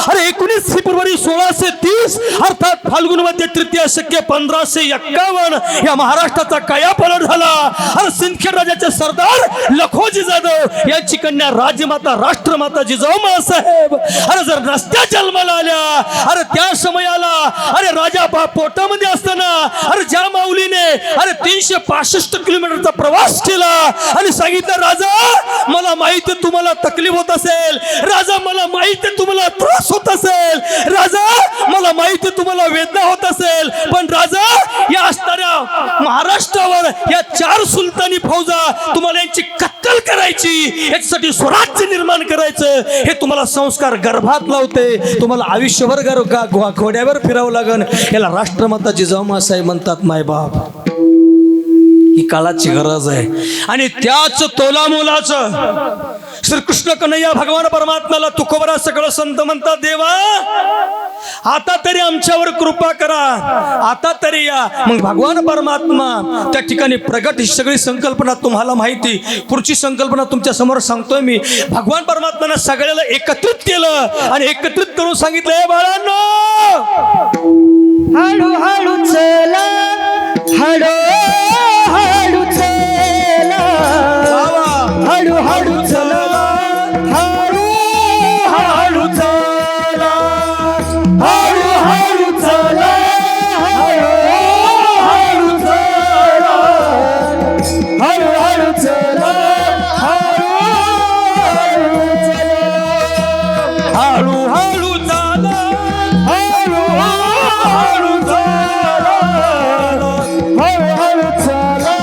अरे 19 फेब्रुवारी 1630 अर्थात फाल्गुन मध्ये तृतीय शक्य 1551 या महाराष्ट्राचा कायापालट झाला अरे सिंदखेड राजाचे सरदार लखोजी जाधव यांची कन्या राजमाता राष्ट्रमाता जिजाऊमासाहेब अरे जर रस्त्या जन्माला आल्या अरे त्या समयाला अरे राजा पोटामध्ये असताना अरे ज्या माऊलीने अरे 365 किलोमीटरचा प्रवास केला आणि सांगितलं राजा मला माहिती आहे तुम्हाला तकलीफ होत असेल राजा मला माहिती आहे तुम्हाला त्रास होत असेल राजा मला माहिती आहे तुम्हाला वेदना होत असेल पण राजा या असणाऱ्या महाराष्ट्रावर या 4 सुलतानी फौजा तुम्हाला यांची कत्तल करायची याच्यासाठी स्वराज्य निर्माण करायचं हे तुम्हाला संस्कार गर्भात लावते तुम्हाला आयुष्यभर घोड्यावर फिरावं लागन याला राष्ट्रमाता जिजाऊमासाहेब म्हणतात मायबाप ही काळाची गरज आहे आणि त्याच तोलामोलाचं श्रीकृष्ण कन्हैया भगवान परमात्म्याला तुकोबरा सगळं संत म्हणतात देवा आता तरी आमच्यावर कृपा करा आता तरी या मग भगवान परमात्मा त्या ठिकाणी प्रगट ही सगळी संकल्पना तुम्हाला माहिती पुढची संकल्पना तुमच्या समोर सांगतोय मी भगवान परमात्म्याने सगळ्याला एकत्रित केलं आणि एकत्रित करून सांगितलं हे बाळांनो हळूहळू चला हळू हळू चला हळूहळू चला हळू हळू चला हळूहळू चला हळूहळू चला हळूहळू चला हळूहळू चाला हळूहळू चला हळूहळू चला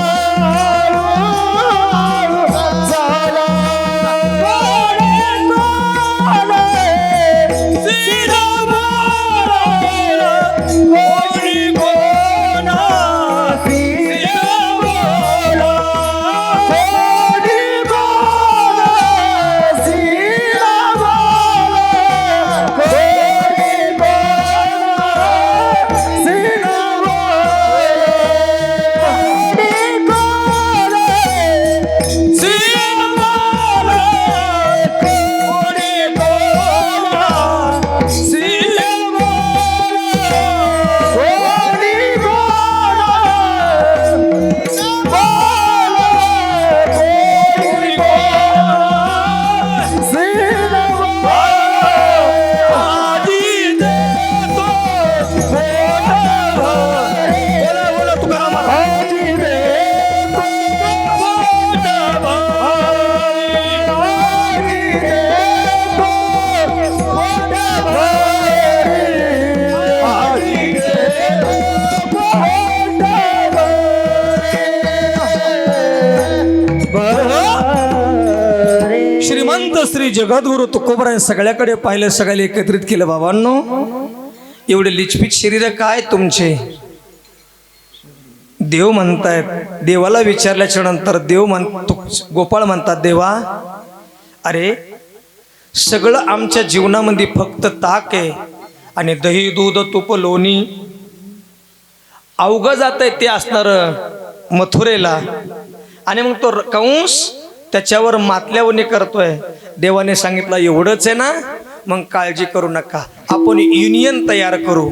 श्री जगद्गुरु तुकोबराने सगळ्याकडे पाहिलं सगळ्याला एकत्रित केलं बाबांनो एवढे लिचपित शरीर काय तुमचे देव म्हणतायत देवाला विचारल्याच्या नंतर देव म्हणतो गोपाळ म्हणतात देवा अरे सगळं आमच्या जीवनामध्ये फक्त ताक आहे आणि दही दूध तूप लोणी अवघं जात आहे ते असणार मथुरेला आणि मग तो कंस त्याच्यावर मातल्यावणी करतोय देवाने सांगितलं एवढंच आहे ना मग काळजी करू नका आपण युनियन तयार करू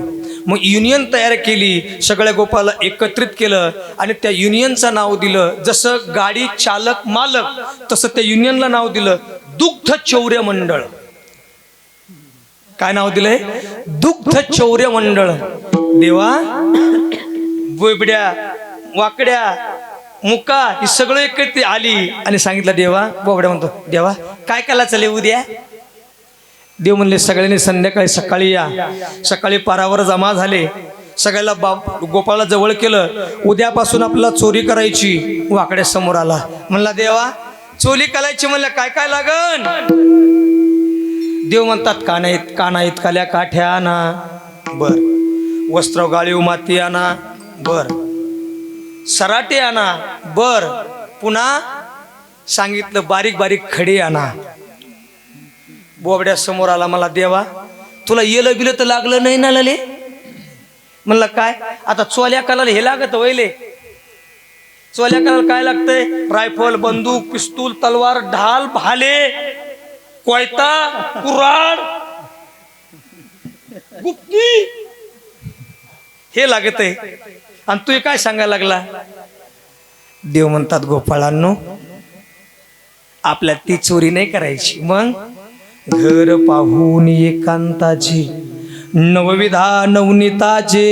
मग युनियन तयार केली सगळ्या गोपाला एकत्रित केलं आणि त्या युनियनचं नाव दिलं जसं गाडी चालक मालक तसं त्या युनियनला नाव दिलं दुग्ध चौर्य मंडळ काय नाव दिलंय दुग्ध चौर्य मंडळ देवा बोबड्या वाकड्या मुका ही सगळं एकत्र आली आणि सांगितलं देवा बोबड्या म्हणतो देवा काय काला चले उद्या देव म्हणले सगळ्यांनी संध्याकाळी सकाळी या सकाळी पारावर जमा झाले सगळ्याला गोपाळला जवळ केलं उद्यापासून आपल्याला चोरी करायची वाकड्या समोर आला म्हणला देवा चोली कलायची म्हणलं काय काय लागन? देव म्हणतात कानाईत काल्या काठ्या आणा, बर. वस्त्र गाळीव माती आणा, बर. सराटे आणा, बर. पुन्हा सांगितलं बारीक बारीक खडे आणा. बोबड्या समोर आला, मला देवा तुला येलं बिलं तर लागलं नाही ना लले? म्हणलं काय आता चोल्या कलाला हे लागत वैले? चोल्या कलाला काय लागतंय? रायफल, बंदूक, पिस्तूल, तलवार, ढाल, भाले, कोयता, कुऱ्हाड, गुप्ती हे लागत आहे. आणि तू काय सांगायला लागला? देव म्हणतात गोपाळांनो आपल्या ती चोरी नाही करायची. मग घर पाहून एकांताची नवविधा नवनीताचे,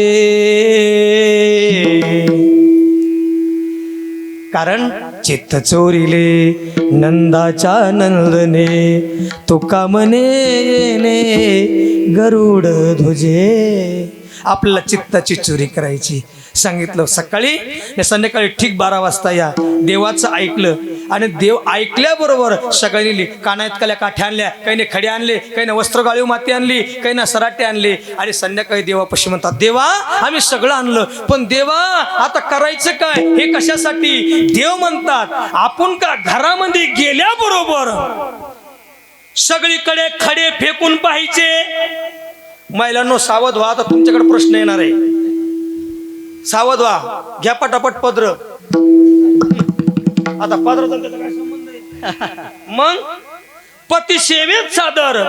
कारण चित्त चोरिले नंदाच्या नंदने, तुका म्हणे येणे गरुड ध्वजे. आपल्याला चित्ताची चोरी करायची. सांगितलं सकाळी संध्याकाळी ठीक 12 वाजता या. देवाचं ऐकलं आणि देव ऐकल्याबरोबर सगळ्यांनी कानात काल्या काठ्या आणल्या, काहीने खडे आणले, काहीने वस्त्र गाळीव माती आणली, काहीने सराटे आणले. आणि संध्याकाळी देवापाशी म्हणतात, देवा आम्ही सगळं आणलं, पण देवा आता करायचं काय? हे कशासाठी? देव म्हणतात आपण का घरामध्ये गेल्याबरोबर सगळीकडे खडे फेकून पाहिजे. महिलांनो सावध व्हा, आता तुमच्याकडे प्रश्न येणार आहे. सावध व्हा, घ्या पटापट पदर. आता पदराचा त्याचा काय संबंध आहे? मग पती सेवेत सादर,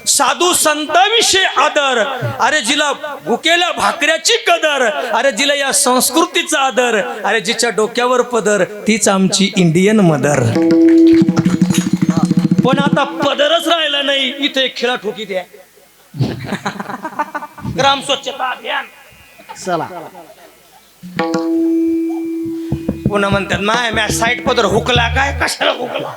साधू संतांविषयी आदर. अरे जिला भुकेल्या भाकऱ्याची कदर, अरे जिला या संस्कृतीचा आदर, अरे जिच्या डोक्यावर पदर तीच आमची इंडियन मदर. पण आता पदरच राहिला नाही. इथे एक खेळा ठोकी द्या. ग्राम स्वच्छता अभियान चला. पुन्हा म्हणतात मॅ साईड पदर हुकला काय? कशाला हुकला?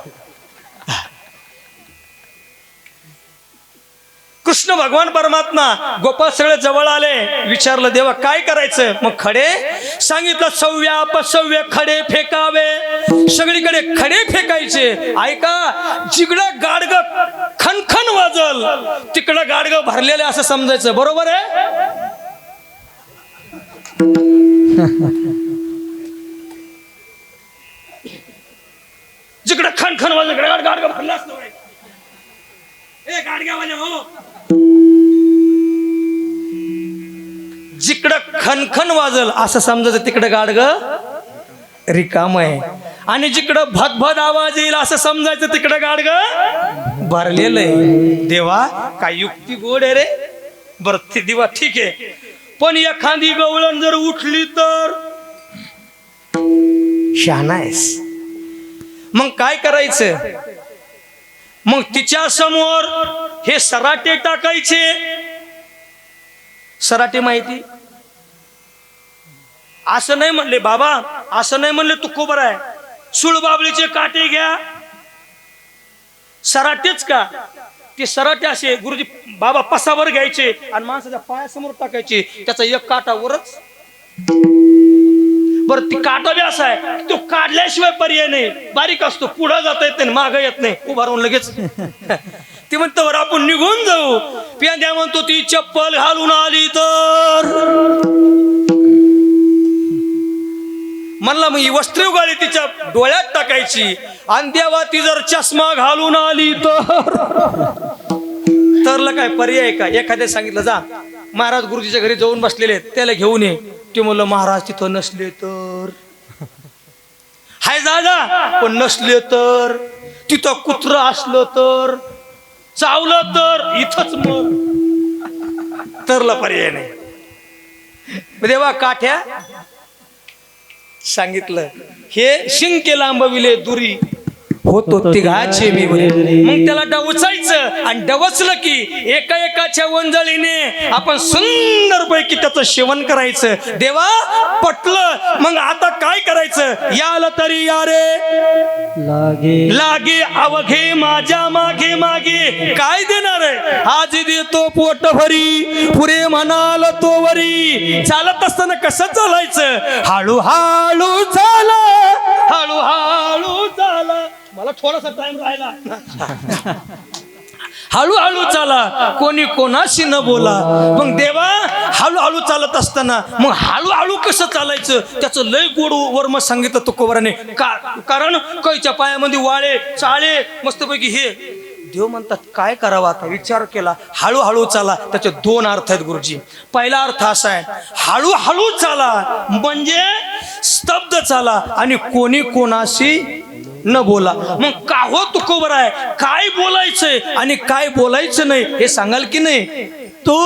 कृष्ण भगवान परमात्मा गोपाळ सगळे जवळ आले. विचारलं देवा काय करायचं? मग खडे सांगितलं सव्या अपसव्य खडे फेकावे. सगळीकडे खडे फेकायचे. ऐका, जिकडं गाडग खनखन वाजल तिकडं गाडग भरलेले असं समजायचं. बरोबर आहे? जिकडं खनखन वाजल तिकडे गाडग भरलं असतं. ए गाडग्यावाले हो, जिकडं खनखन वाजल असं समजायचं तिकडं गाडग रिकाम आहे. आणि जिकडं भदभद आवाज येईल असं समजायचं तिकडं गाडग भरलेलं आहे. देवा काय युक्ती गोड आहे रे. बर ते देवा ठीक आहे, पण एखादी गवळण जर उठली तर शहाणा आहेस. मग काय करायचं? मग तिच्या समोर हे सराटे टाकायचे. सराटे माहिती? असं नाही म्हणले बाबा, असं नाही म्हणले तू खूप बरं आहे. सुळबाबळीचे काटे घ्या. सराटेच का? ते सराटे असे गुरुजी बाबा पसावर घ्यायचे आणि माणसाच्या पायासमोर टाकायचे. त्याचा एक काटा वरच. बरं ती काटा बी असा आहे तो काढल्याशिवाय पर्याय नाही. बारीक असतो, पुढे जाता येत नाही, मागं येत नाही, उभा राहून लगेच. ती म्हणतो बरं आपण निघून जाऊ. प्याद्या म्हणतो ती चप्पल घालून आली तर म्हणला मग ही वस्त्रगाळी तिच्या डोळ्यात टाकायची. आणि देवा ती जर चष्मा घालून आली तरला काय पर्याय का? एखाद्या सांगितलं जा महाराज गुरुजीच्या घरी जाऊन बसलेले त्याला घेऊन ये. ते म्हणलं महाराज तिथं नसले तर हाय जा, पण नसले तर, तिथं कुत्र असलं तर, चावलं तर, इथंच मग तरला पर्याय नाही. देवा काठ्या सांगितलं हे शिंके लांबविले दुरी होतो तिघाचे मी बरे. मग त्याला डवचायचं आणि डवचलं की एका एकाच्या वंजळीने आपण सुंदर पैकी त्याचं सेवन करायचं. देवा पटलं. मग आता काय करायचं? याला तरी या रे लागे अवघे माझ्या मागे मागे काय देणार आहे? आज देतो पोट भरी पुरे म्हणाल तो वरी. चालत असताना कसं चालायचं? हळूहळू चाल, हळूहळू चाल. मला थोडासा टाइम राहिला. हळूहळू चाला, कोणी कोणाशी न बोला. मग देवा हळूहळू चालत असताना मग हळूहळू कसं चालायचं त्याचं लय गोड वर्म सांगितलं तुकोबराने. कारण कैच्या पायामध्ये वाळे चाळे मस्तपैकी हे देव म्हणतात काय करावं आता विचार केला. हळूहळू चाला, त्याचे दोन अर्थ आहेत गुरुजी. पहिला अर्थ असा आहे हळूहळू चाला म्हणजे स्तब्ध चाला आणि कोणी कोणाशी न बोला. मग का हो तुकोबर आहे, काय बोलायचंय आणि काय बोलायचं नाही हे सांगाल की नाही. तो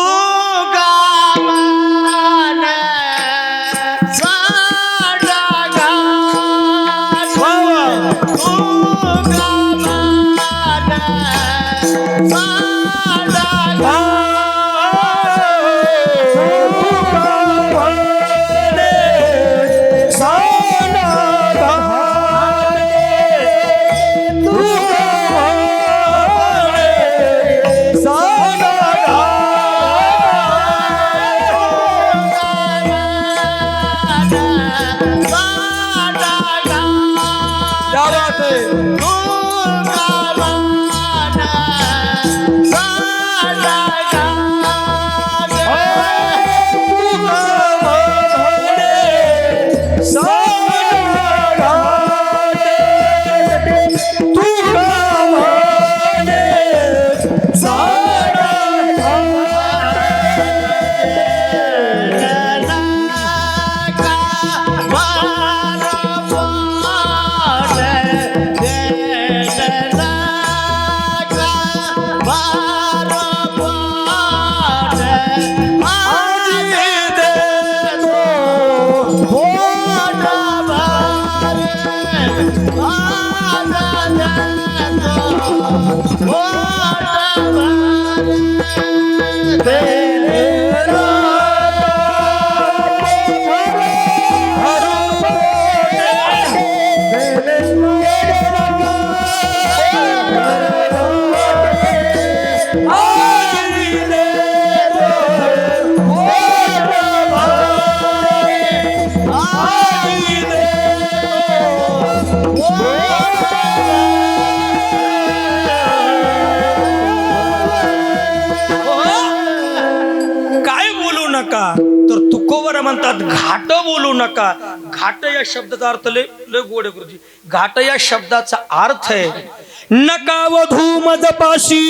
तर तुकोबर म्हणतात घाट बोलू नका. घाट या शब्दाचा अर्थ लय गोड आहे गुरुजी. घाट या शब्दाचा अर्थ आहे नका वधू मजपाशी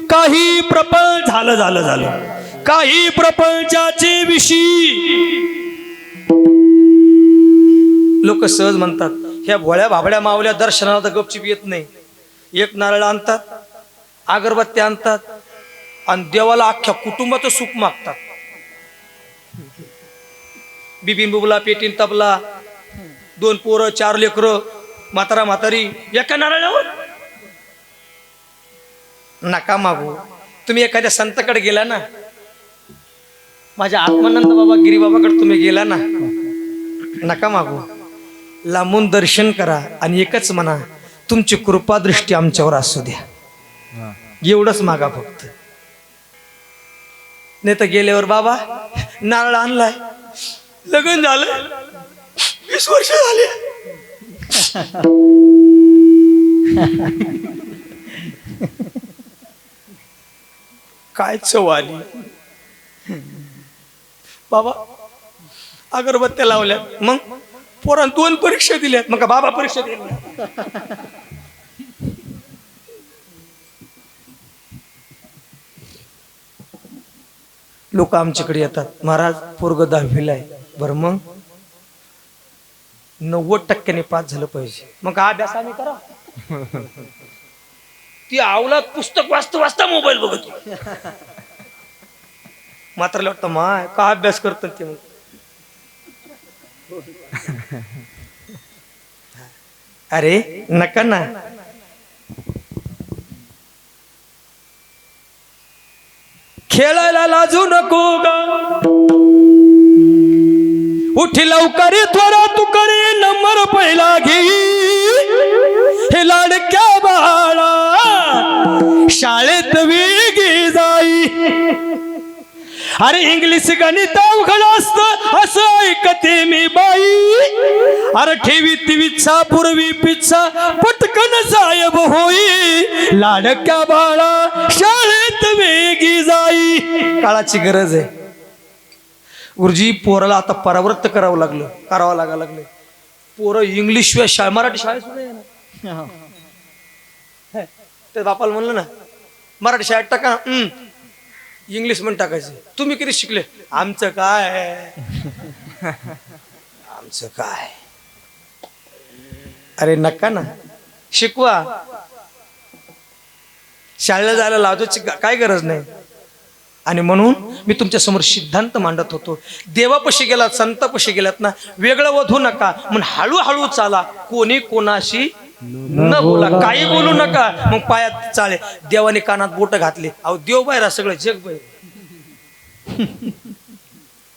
काही प्रपंच झालं काही प्रपंचाचे विषयी. लोक सहज म्हणतात ह्या भोळ्या भाबड्या मावल्या दर्शनाला तर गपचीप येत नाही. एक नारळ आणतात, अगरबत्ती आणतात आणि देवाला अख्ख्या कुटुंबाचं सुख मागतात. बिबिन बुबला, पेटीन तबला, 2 पोरं 4 लेकरं, म्हातारा म्हातारी एका नारळावर. नका मागू. तुम्ही एखाद्या संताकडे गेला ना, माझ्या आत्मानंद बाबा गिरी बाबाकडे तुम्ही गेला ना, नका मागू. लांबून दर्शन करा आणि एकच म्हणा तुमची कृपा दृष्टी आमच्यावर असू द्या. एवढंच मागा फक्त. नाही तर गेल्यावर बाबा नारळ आणलाय, लग्न झालं, 20 वर्ष झाले, काय चव आली बाबा. अगरबत्त्या लावल्या, मग पोरान 2 परीक्षा दिल्यात, मग बाबा परीक्षा दिल्या. लोक आमच्याकडे येतात, महाराज पोरग 10वीला आहे. बरं मग 90% पास झालं पाहिजे. मग हा अभ्यास आम्ही करा. ती आवलात पुस्तक वाचता मोबाईल बघत. मात्र वाटतं माय का अभ्यास करतात ते. मग अरे नका ना. खेळायला लाजू नको ग, उठी लवकर त्वरा तू करे नंबर पहिला घे. हे लाडक्या बाळा शाळेत वेगी जाई, अरे इंग्लिश गणित अवघड असत असं ऐकते मी बाई. अरे ठेवी तिवीचा पूर्वी पिच्छा पटकन साहेब होई. लाडक्या बाळा शाळेत वेगी जाई. काळाची गरज आहे. गुरुजी पोराला आता परावृत्त करावं लागलं. पोरं इंग्लिश शिवाय मराठी शाळेत सुद्धा येणार. तर बापाला म्हणलं ना मराठी शाळेत टाका, इंग्लिश म्हणून टाकायचं. तुम्ही किती शिकले? आमचं काय. अरे नका ना शिकवा. शाळेला जायला लाजूची काय गरज नाही. आणि म्हणून मी तुमच्या समोर सिद्धांत मांडत होतो. देवापाशी गेलात, संतापाशी गेलात ना, वेगळं वधू नका, म्हणून हळूहळू चाला. कोणी कोणाशी न बोला, काही बोलू नका. मग पायात चाळे. देवाने कानात बोट घातले. अहो देव बाहेर सगळं जग बाहेर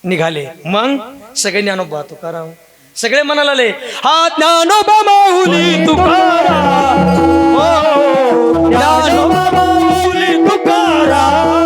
निघाले. मग सगळे ज्ञानोबा तुकाराम सगळे म्हणाला आले, हा ज्ञानोबा माऊली तुकाराम, ज्ञानोबा माऊली तुकाराम.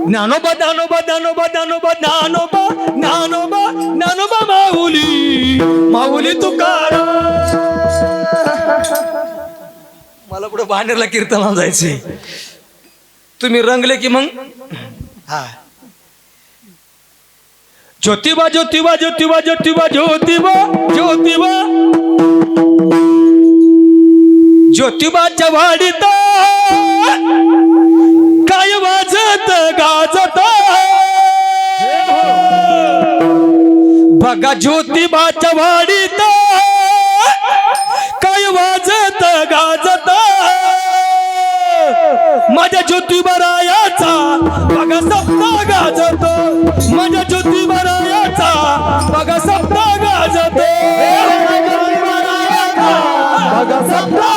ज्ञानोबा ज्ञानोबा ज्ञानोबा ज्ञानोबा ज्ञानोबा ज्ञानोबा ज्ञानोबा माऊली तुकाराम. मला पुढे बाणेरला कीर्तनाला जायचे. तुम्ही रंगले की मग हा ज्योतिबा ज्योतिबा ज्योतिबा ज्योतिबा ज्योतिबा ज्योतिबा ज्योतिबाच्या वाडीत काय वाजत गाजत बघा. ज्योतिबाच्या वाडीत काय वाजत गाजत माझ्या ज्योतिबरायाचा बघा सप्ताह गाजत. माझ्या ज्योतिबरायाचा बघा सप्ताह गाजत. बघा सप्ताह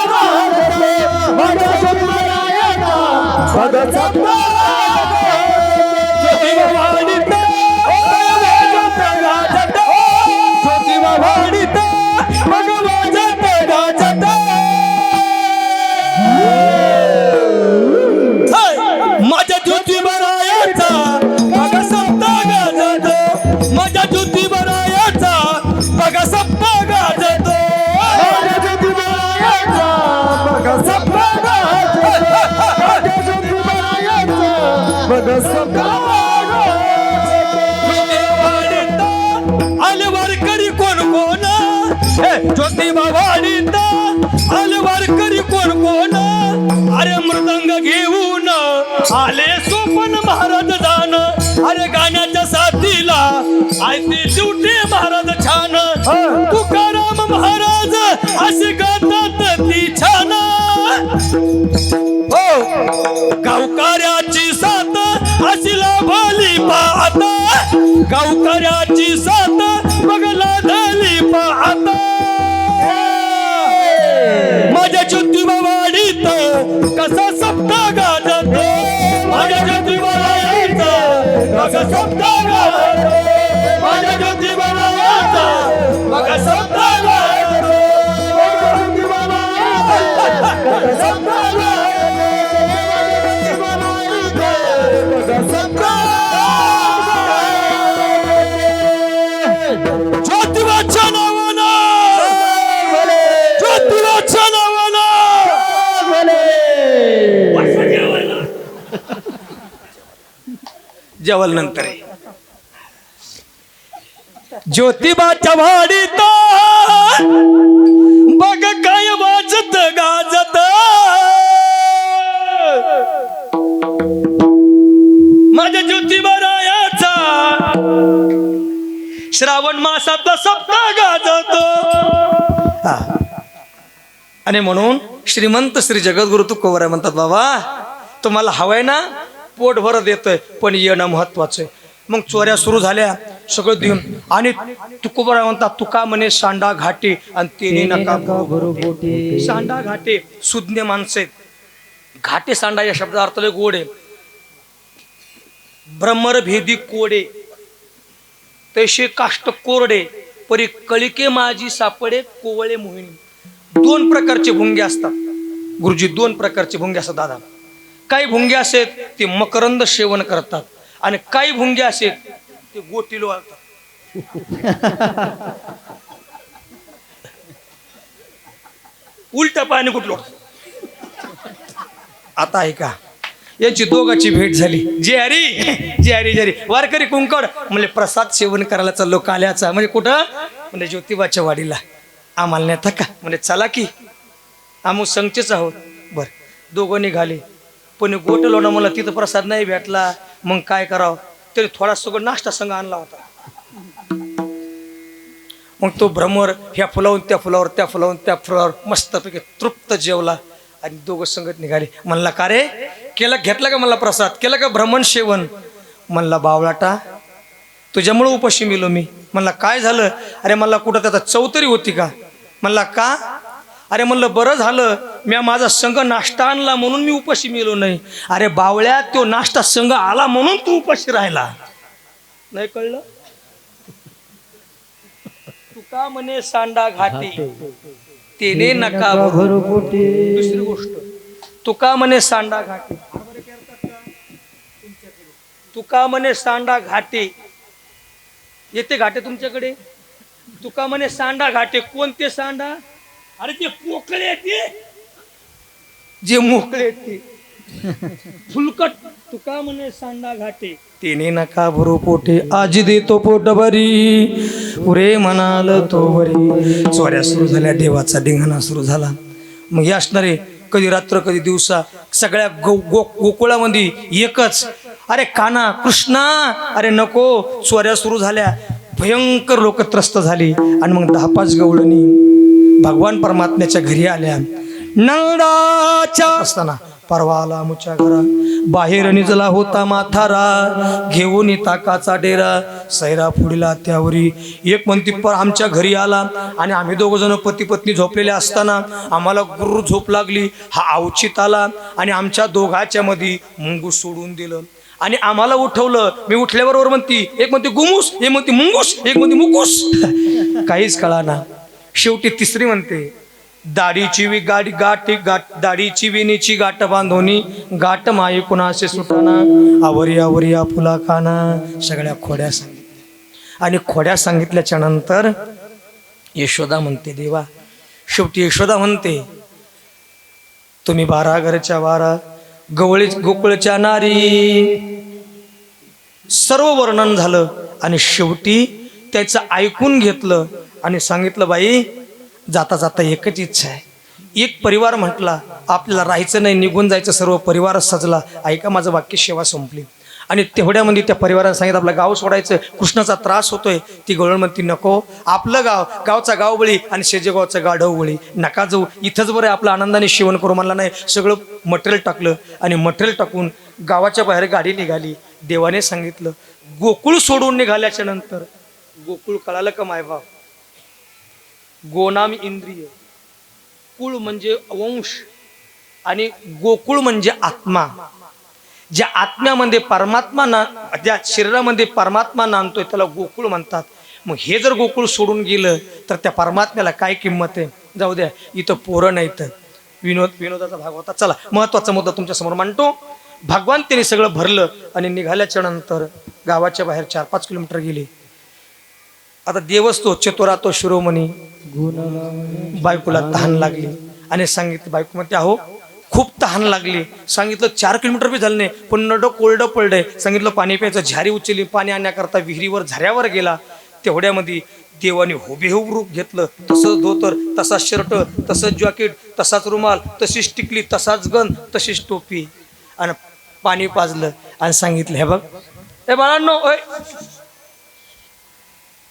माझ्या ज्योतिबरायाचा बघा सप्ताह गाजत. माझ्या ज्योतिबरायाचा बघा सप्ताह गाजत. अलवारकरी कोण कोण ज्योतिबा वाडीत अलवारकरी कोण कोण. अरे मृदंग घेऊन आले सोपन महाराज जाण. अरे गाण्याच्या साथीला आयते शेवटी महाराज छान. तुकाराम महाराज असे गातात ती छान. हो गावकऱ्याची साथ अशी लाभली पाहत. पाहता गावकऱ्याची साथ बघला झाली पाहता माझ्या ज्योतिबा वाडीत कसा सप्ता गाजतो माझ्या ज्योतिबा वाडीत कसा सप्ता गाजतो माझ्या ज्योतिबा वाडीत कसा सप्ता गाजतो ज्योतिबाच्या नावानं ज्योतिबाच्या नावानं जेवल नंतर ज्योतिबाच्या वाडीत बघ काय वाजत गाजत माझ्या ज्योतिबारायाचा श्रावण मासातला सप्ताह गाजतो आणि म्हणून श्रीमंत श्री जगद्गुरु तुकोबराय म्हणतात बाबा तुम्हाला हवंय ना पोट भर देतोय पण येणं महत्वाचं आहे मग चोऱ्या सुरू झाल्या सगळं देऊन आणि तुकोबराय म्हणतात तुका म्हणे सांडा घाटे आणि तेने नका सांडा घाटे सुज्ञ माणसे घाटे सांडा या शब्दाचा अर्थ लय गोड आहे भ्रमरभेदी कोडे तैसे काष्ट कोरडे परी कळिके माझी सापडे कोवळे मोहिनी दोन प्रकारचे भुंगे असतात गुरुजी दोन प्रकारचे भुंगे असतात दादा काही भुंगे असेल ते मकरंद सेवन करतात आणि काही भुंगे असेल ते गोटी लोळतात उलट पाणी कुठलं आता आहे का यांची दोघांची भेट झाली जे हरी वारकरी कुंकड म्हणजे प्रसाद सेवन करायला चाललो काल्याचा म्हणजे कुठं म्हणजे ज्योतिबाच्या वाडीला आम्हाला नेता का म्हणजे चला की आम्ही संगचेच आहोत बर दोघं निघाले पण गोट लोणं मला तिथं प्रसाद नाही भेटला मग काय करावं तरी थोडा सगळं नाश्ता संघ आणला होता मग तो भ्रमर ह्या फुलावून त्या फुलावर त्या फुलावून त्या फुलावर मस्तपैकी तृप्त जेवला आणि दोघं संगत निघाले म्हणला का रे केला घेतला का मला प्रसाद केला का भ्रमण सेवन म्हणला बावळाटा तुझ्यामुळं उपाशी मिलो मी म्हणला काय झालं अरे मला कुठं त्याचा चौतरी होती का म्हणला का अरे म्हणलं बरं झालं मी माझा संघ नाश्ता आणला म्हणून मी उपाशी मिलो नाही अरे बावळ्या तो नाश्ता संघ आला म्हणून तू उपाशी राहिला नाही कळलं तुका म्हणे सांडा घाटे तेने नका भरू पोटे दुसरी गोष्ट तुका म्हणे सांडा घाटे तुका म्हणे सांडा घाटे येते घाटे तुमच्याकडे तुका म्हणे सांडा घाटे कोणते सांडा अरे ते पोकळे ते जे मोकळे ते फुलकट तुका म्हणे सांडा घाटे तेने नका भरू पोटे आजी देतो पोट भरी उरे म्हणाल तो वरी चोऱ्या सुरू झाल्या देवाचा धिंगाणा सुरू झाला मग हे असणारे कधी रात्र कधी दिवसा सगळ्या गोकुळामध्ये एकच अरे काना कृष्णा अरे नको चोऱ्या सुरू झाल्या भयंकर लोक त्रस्त झाली आणि मग 10-5 गवळणी भगवान परमात्म्याच्या घरी आल्या नंदाच्या असताना परवा आला मुच्या घरा बाहेर निजला होता माथारा घेऊन ताकाचा डेरा सैरा फुडला त्यावरी एक म्हणती पर आमच्या घरी आला आणि आम्ही दोघ जण पती पत्नी झोपलेले असताना आम्हाला गुरु झोप लागली हा अवचित आला आणि आमच्या दोघाच्या मध्ये मुंगूस सोडून दिलं आणि आम्हाला उठवलं मी उठल्याबरोबर म्हणती एक म्हणते गुमूस एक म्हणते मुंगूस एक म्हणते मुकूस काहीच कळाना शेवटी तिसरी म्हणते दाढीची वी गाडी गाठ दाढीची विनीची गाठ बांधवणी गाठ माई कुणासे सुटाना आवरी आवरी फुला खाना सगळ्या खोड्या सांगितल्या आणि खोड्या सांगितल्याच्या नंतर यशोदा म्हणते देवा शेवटी यशोदा म्हणते तुम्ही 12 घरच्या 12 गवळी गोकुळच्या नारी सर्व वर्णन झालं आणि शेवटी त्याचं ऐकून घेतलं आणि सांगितलं बाई जाता जाता एकच इच्छा आहे एक परिवार म्हटला आपल्याला राहायचं नाही निघून जायचं सर्व परिवार सजला ऐका माझं वाक्य सेवा संपली आणि तेवढ्यामध्ये त्या परिवाराने सांगितलं आपलं गाव सोडायचं कृष्णाचा त्रास होतोय ती गवळण म्हणती नको आपलं गावचा गावबळी आणि शेजेगावचं गाढवबळी नका जाऊ इथंच बरं आपलं आनंदाने सेवन करू म्हणला नाही सगळं मटेरियल टाकलं आणि मटेरियल टाकून गावाच्या बाहेर गाडी निघाली देवाने सांगितलं गोकुळ सोडून निघाल्याच्या नंतर गोकुळ कळालं का मायबाप? गोनाम इंद्रिय, कुळ म्हणजे वंश आणि गोकुळ म्हणजे आत्मा. ज्या आत्म्यामध्ये परमात्मा ज्या शरीरामध्ये परमात्मा नांदतोय त्याला गोकुळ म्हणतात. मग हे जर गोकुळ सोडून गेलं तर त्या परमात्म्याला काय किंमत आहे? जाऊ द्या, इथं पोरं नाही तर विनोदाचा भाग होता. चला, महत्वाचा मुद्दा तुमच्या समोर मांडतो. भगवान त्याने सगळं भरलं आणि निघाल्याच्या नंतर गावाच्या बाहेर 4-5 किलोमीटर गेले. आता देवच तो चतुरा तो शिरोमणी, बायकोला तहान लागली आणि सांगितलं, बायको म्हणते अहो खूप तहान लागली. सांगितलं 4 किलोमीटर बी झालं नाही पण नडं कोरडं पडलंय. सांगितलं पाणी प्यायचं. झारी उचलली, पाणी आणण्याकरता विहिरीवर झऱ्यावर गेला. तेवढ्यामध्ये देवाने हुबेहूब रूप घेतलं. तसंच धोतर, तसाच शर्ट, तसंच जॅकेट, तसाच रुमाल, तशीच टिकली, तसाच गन, तशीच टोपी आणि पाणी पाजलं आणि सांगितलं हे बघ हे बाळांनो, ओय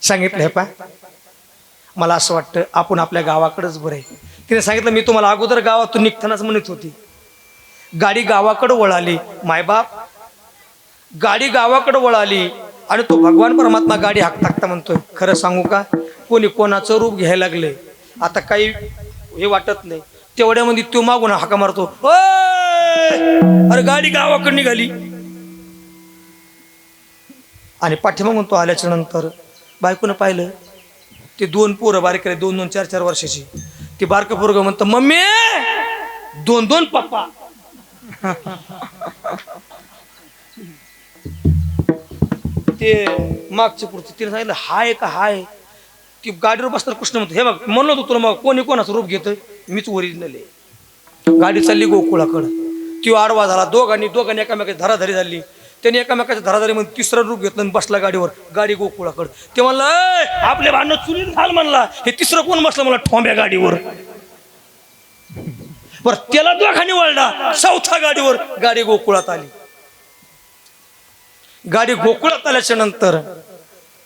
सांगितलं हे पा मला असं वाटतं आपण आपल्या गावाकडेच बरं आहे. तिने सांगितलं मी तुम्हाला अगोदर गावातून निघतानाच म्हणत होती. गाडी गावाकडे वळाली. मायबाप गाडी गावाकडे वळाली आणि तो भगवान परमात्मा गाडी हाकता म्हणतोय खरं सांगू का कोणी कोणाचं रूप घ्यायला लागले आता काही हे वाटत नाही. तेवढ्यामध्ये तो मागून हाका मारतो, अरे गाडी गावाकडे निघाली. आणि पाठीमागून तो आल्याच्या नंतर बायकोनं पाहिलं ते 2 पोरं बारीक 2-2, 4-4 वर्षाची. ते बारकं पोरगं म्हणतं मम्मी 2-2 पप्पा. ते मागच्या पुढचे तिने सांगितलं हाय का हाय. ती गाडीवर बसताना कृष्ण म्हणतो हे बघ म्हणलो होतो तुला मग कोणी कोणाचं रूप घेतोय मीच ओरिजिनल आहे. गाडी चालली गोकुळाकडं. ती आडवा झाला. दोघांनी एकामेकाची धराधरी झाली. त्याने एकामेकाच्या धराधरीमध्ये 3रं रूप घेतलं आणि बसला गाडीवर. गाडी गोकुळाकडं. ते म्हणलं आपले भांडण चुलीत घाल म्हणला. हे 3रं कोण बसलं मला ठोंब्या गाडीवर. बरं त्याला दोघांनी वळला. 4थ्या गाडीवर गाडी गोकुळात आली. गाडी गोकुळात आल्याच्या नंतर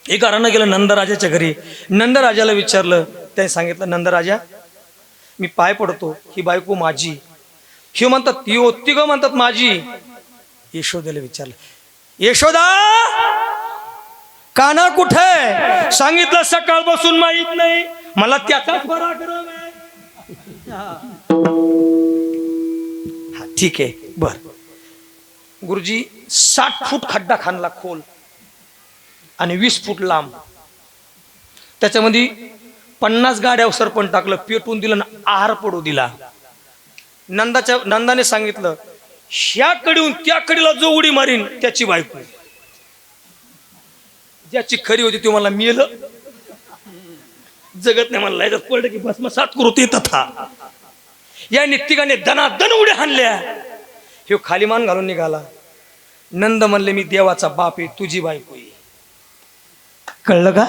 एक घरानं गेलं नंदराजाच्या घरी. नंदराजाला विचारलं. त्याने सांगितलं नंदराजा मी पाय पडतो ही बायको माझी. हे म्हणतात ती ग म्हणतात माझी. यशोदेला विचारलं यशोदा काना कुठे? सांगितलं सकाळ बसून माहित नाही मला त्याचाच पराक्रम आहे. हा ठीक आहे बर. गुरुजी 60 फूट खड्डा खाणला खोल आणि 20 फूट लांब. त्याच्यामध्ये 50 गाड्या सरपण टाकलं, पेटून दिलं ना आहार पडू दिला. नंदाने सांगितलं ह्या कडीहून त्या कडीला जो उडी मारीन त्याची बायको. ज्याची खरी होती ती मला मिळलं जगत नाही म्हणला याच्यात पडलं की बस मग 7 करू ते तथा. या नित्तिकाने दनादन उड्या हाणल्या. हे खाली मान घालून निघाला. नंद म्हणले मी देवाचा बाप आहे तुझी बायको आहे. कळलं का?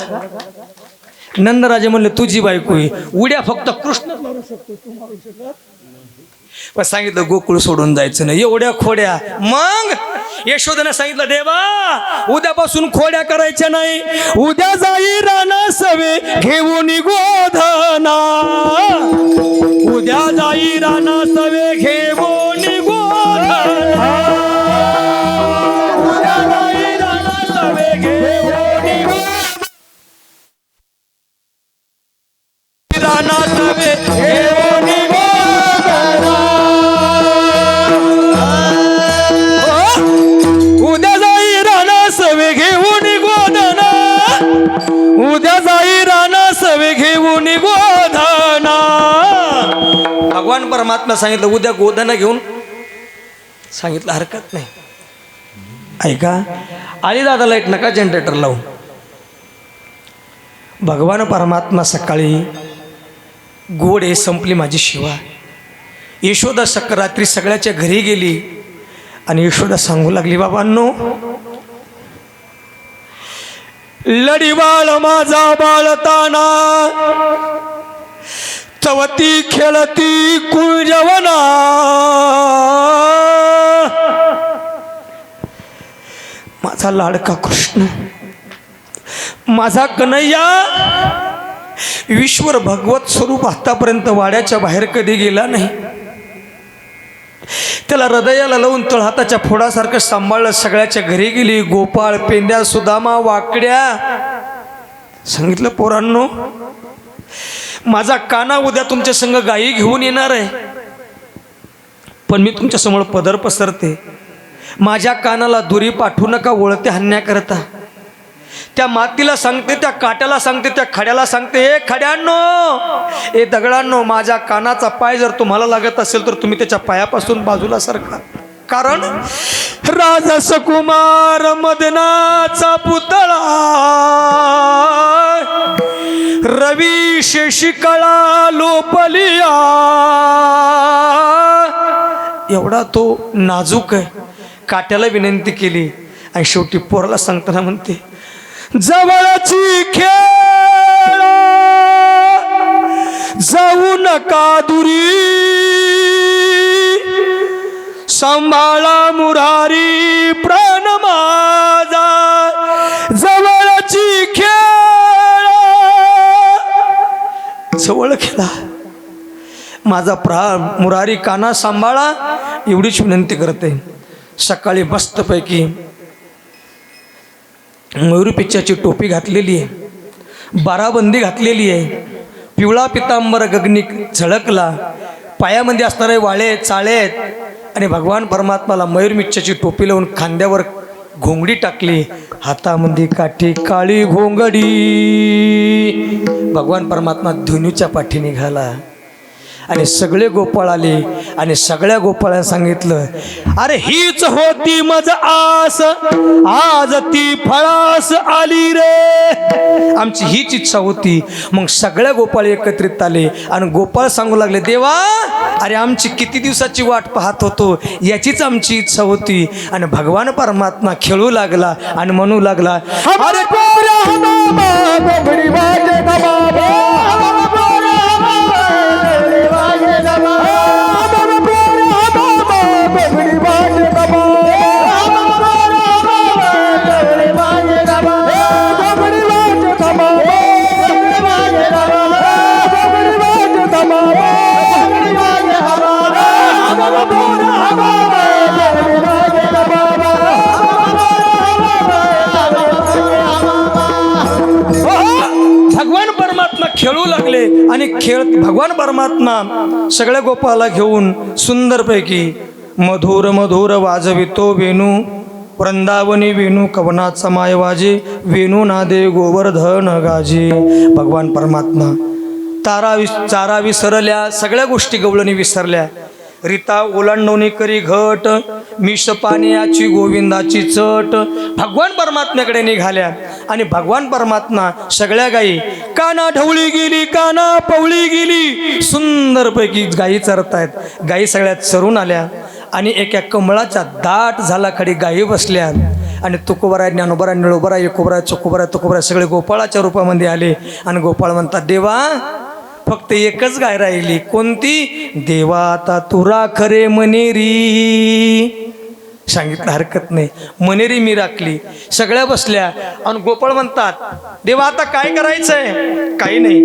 नंदराजे म्हणले तुझी बायको आहे. उड्या फक्त कृष्ण मारू शकतो तू मारू शकत. पण सांगितलं गोकुळ सोडून जायचं नाही. एवढ्या खोड्या. मग यशोदेने सांगितलं देवा उद्यापासून खोड्या करायच्या नाही. उद्या जाई राना सवे घेऊन गोधना. उद्या जाई राना सवे घेऊन गोधना. उद्या जाई राना सवे घेऊन राना सवे घेऊन गोधना. उद्या जाई राना सवे घेऊन गोधना. उद्या जाई राना सवे घेऊन गोधना. भगवान परमात्मा सांगितलं उद्या गोधना घेऊन. सांगितलं हरकत नाही. ऐका आली दादा लाईट नका जनरेटर लावून. भगवान परमात्मा सकाळी गोडे संपली माझी शिवा. यशोदा रात्री सगळ्याच्या घरी गेली आणि यशोदा सांगू लागली बाबांनो लढी बाळ माझा बाळताना चवती खेळती कुळजवना. माझा लाडका कृष्ण माझा कन्हैया विश्वर भगवत स्वरूप आतापर्यंत वाड्याच्या बाहेर कधी गेला नाही. त्याला हृदयाला लावून तळहाताच्या फोडासारखं सांभाळलं. सगळ्याच्या घरी गेली. गोपाळ, पेंड्या, सुदामा, वाकड्या. सांगितलं, पोरांनो, माझा काना उद्या तुमच्या संग गायी घेऊन येणार आहे, पण मी तुमच्या समोर पदर पसरते. माझ्या कानाला दुरी पाठवू नका वळते हाणण्याकरता. त्या मातीला सांगते, त्या काट्याला सांगते, त्या खड्याला सांगते, हे खड्यांनो, हे दगडांनो, माझ्या कानाचा पाय जर तुम्हाला लागत असेल तर तुम्ही त्याच्या पायापासून बाजूला सरका. कारण राजस कुमार मदनाचा पुतळा रवी शेशिकळा लोपलिया एवढा तो नाजूक आहे. काट्याला विनंती केली आणि शेवटी पोराला सांगताना म्हणते, जवळची खेळ जाऊ नका दुरी, सांभाळा मुरारी प्राण माझा. जवळची खेळ जवळ खेळा, माझा प्राण मुरारी काना सांभाळा, एवढीच विनंती करते. सकाळी मस्तपैकी मयुरी पिच्च्याची टोपी घातलेली आहे, बाराबंदी घातलेली आहे, पिवळा पितांबर गगनी झळकला, पायामध्ये असणारे वाळे चाळे आहेत आणि भगवान परमात्माला मयूर मिच्च्याची टोपी लावून खांद्यावर घोंगडी टाकली, हातामध्ये काठी काळी घोंगडी. भगवान परमात्मा धनुच्या पाठी निघाला आणि सगळे गोपाळ आले आणि सगळ्या गोपाळांना सांगितलं, अरे हीच होती मज आस, आज ती फळास आली रे. आमची हीच इच्छा होती. मग सगळ्या गोपाळ एकत्रित आले आणि गोपाळ सांगू लागले, देवा, अरे आमची किती दिवसाची वाट पाहत होतो, याचीच आमची इच्छा होती. आणि भगवान परमात्मा खेळू लागला आणि म्हणू लागला, अरे खेळू लागले आणि खेळत भगवान परमात्मा सगळ्या गोपाला घेऊन सुंदरपैकी मधुर मधुर वाजवितो वेणू, वृंदावनी वेणू कवनाचा माय वाजे, वेणू नादे गोवर्धन गाजे. भगवान परमात्मा चारा विसरल्या, सगळ्या गोष्टी गवळणी विसरल्या. रीता ओलांडवणी करी घट, मिश पाण्याची गोविंदाची चट. भगवान परमात्म्याकडे निघाल्या आणि भगवान परमात्मा सगळ्या गायी, काना ढवळी गेली, काना पवळी गेली, सुंदरपैकी गायी चरतायत. गायी सगळ्या चरून आल्या आणि एका कमळाच्या दाट झालाखाली गायी बसल्या आणि तुकोबराय, ज्ञानोबराय, निळोबराय, एकोबराय, चोकोबराय, तुकोबराय सगळे गोपाळाच्या रूपामध्ये आले. आणि गोपाळ म्हणतात, देवा, फक्त एकच गाय राहिली. कोणती? देवा आता तुरा खरे मनेरी. सांगितलं हरकत नाही, मनेरी मी राखली. सगळ्या बसल्या आणि गोपाळ म्हणतात, देवा आता काय करायचंय? काही नाही,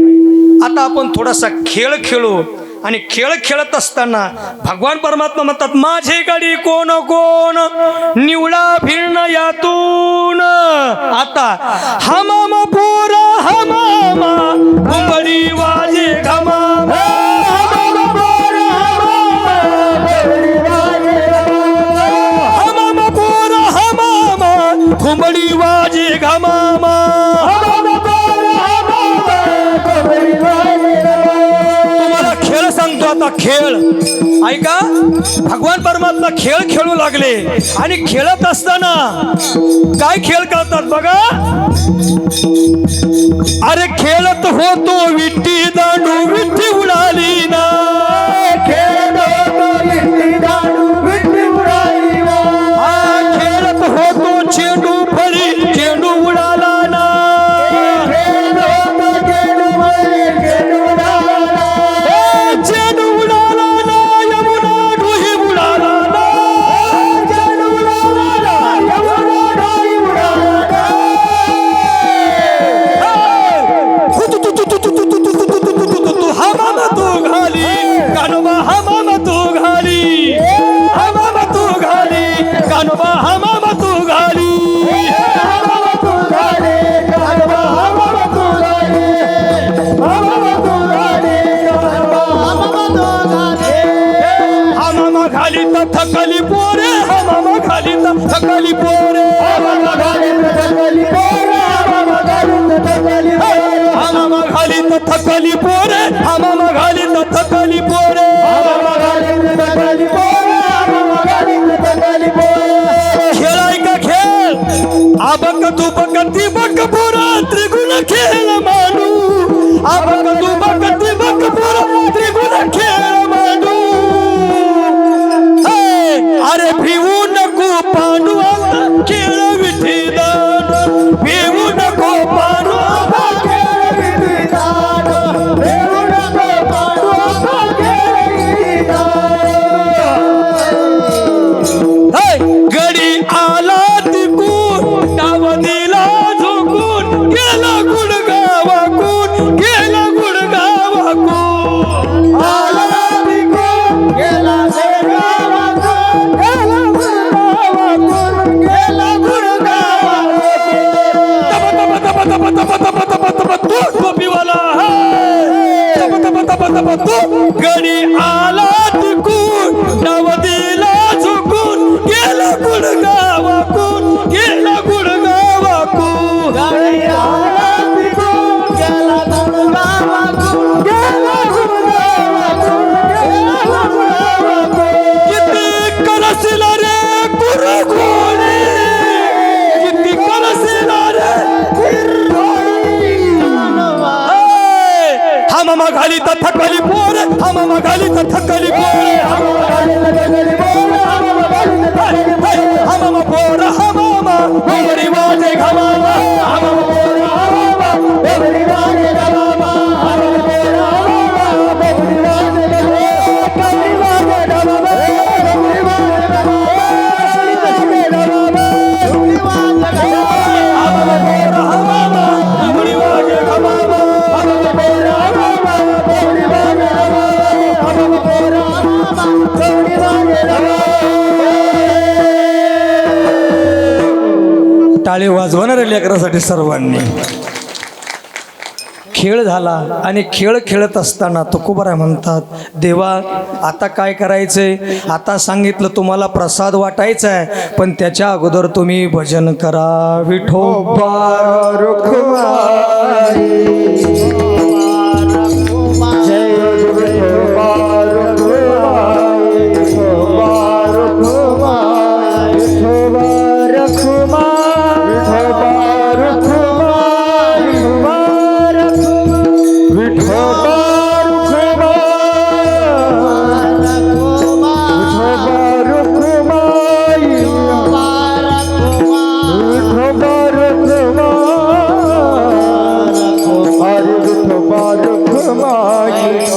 आता आपण थोडासा खेळ खेळू. आणि खेळ खेळत असताना भगवान परमात्मा म्हणतात, माझे गाडी कोण कोण निवळा फिरणं यातून. आता हमाम पोरा हमामा घुमडी वाजे घमामा, हमाम पोरा हमामा घुमडी वाजे घमामा. सांगतो आता खेळ ऐका. भगवान परमात्मा खेळ खेळू लागले आणि खेळत असताना काय खेळ करतात बघा. अरे खेळत होतो विट्टी दांडू, विट्टी उडाली ना. खेळत होतो विट्टी दांडू, विट्टी उडाली ना. खेळत होतो चेंडू फळी, चेंडू उडाला ना. मामा खाली तर थकली पोरे हा मामा खाली तर थकली पोरे मामा घाली थकली पोरे मामा घाली थकली पोरे हा मामा खाली तर थकली पोरे हा मामा खाली तर थकली पोरे मामा घाली थकली पोरे मामा घाली थकली पोरे खेळाय का खेळ आबक दुबक तिबक पुरा त्रिगुण खेळ मानू आबक दुबक तिबक पुरा त्रिगुण खेळ मानू हे, अरे भिवू नको पांडू आता खेळ विठीदान भिवू नको पांडू आता खेळ विठीदान देऊ नको पांडू खेळ विठीदान हे, गडी आला तिकून डाव दिला झुकून गेला गुडगावाकून गेला गुडगावाकून आला तिकून गेला शेगावातून गेला गुरगावातून गेला गुरगावातून गडी आला तिकून डाव दिला झुकून गेला गुडगावाकून गेला गुडगावाकून गाडी आला तिकून गेला गुरगावातून गेला गुरगावातून गेला गुरगावातून किती कलसिला रे गुरुगोणी किती कलसिला रे हा मामा घाली तर थकली पोरे हा मामा घाली तर थकली पोरे हा मामा पोर हा मामा मोरी वाजे घमामा हा मामा पोर हा मामा मोरी वाजे घमामा टाळे वाजवणाऱ्या लेकरासाठी सर्वांनी खेळ झाला आणि खेळ खेळत असताना तुकोबाराय म्हणतात देवा आता काय करायचंय आता सांगितलं तुम्हाला प्रसाद वाटायचा आहे पण त्याच्या अगोदर तुम्ही भजन करा विठोबा Bye.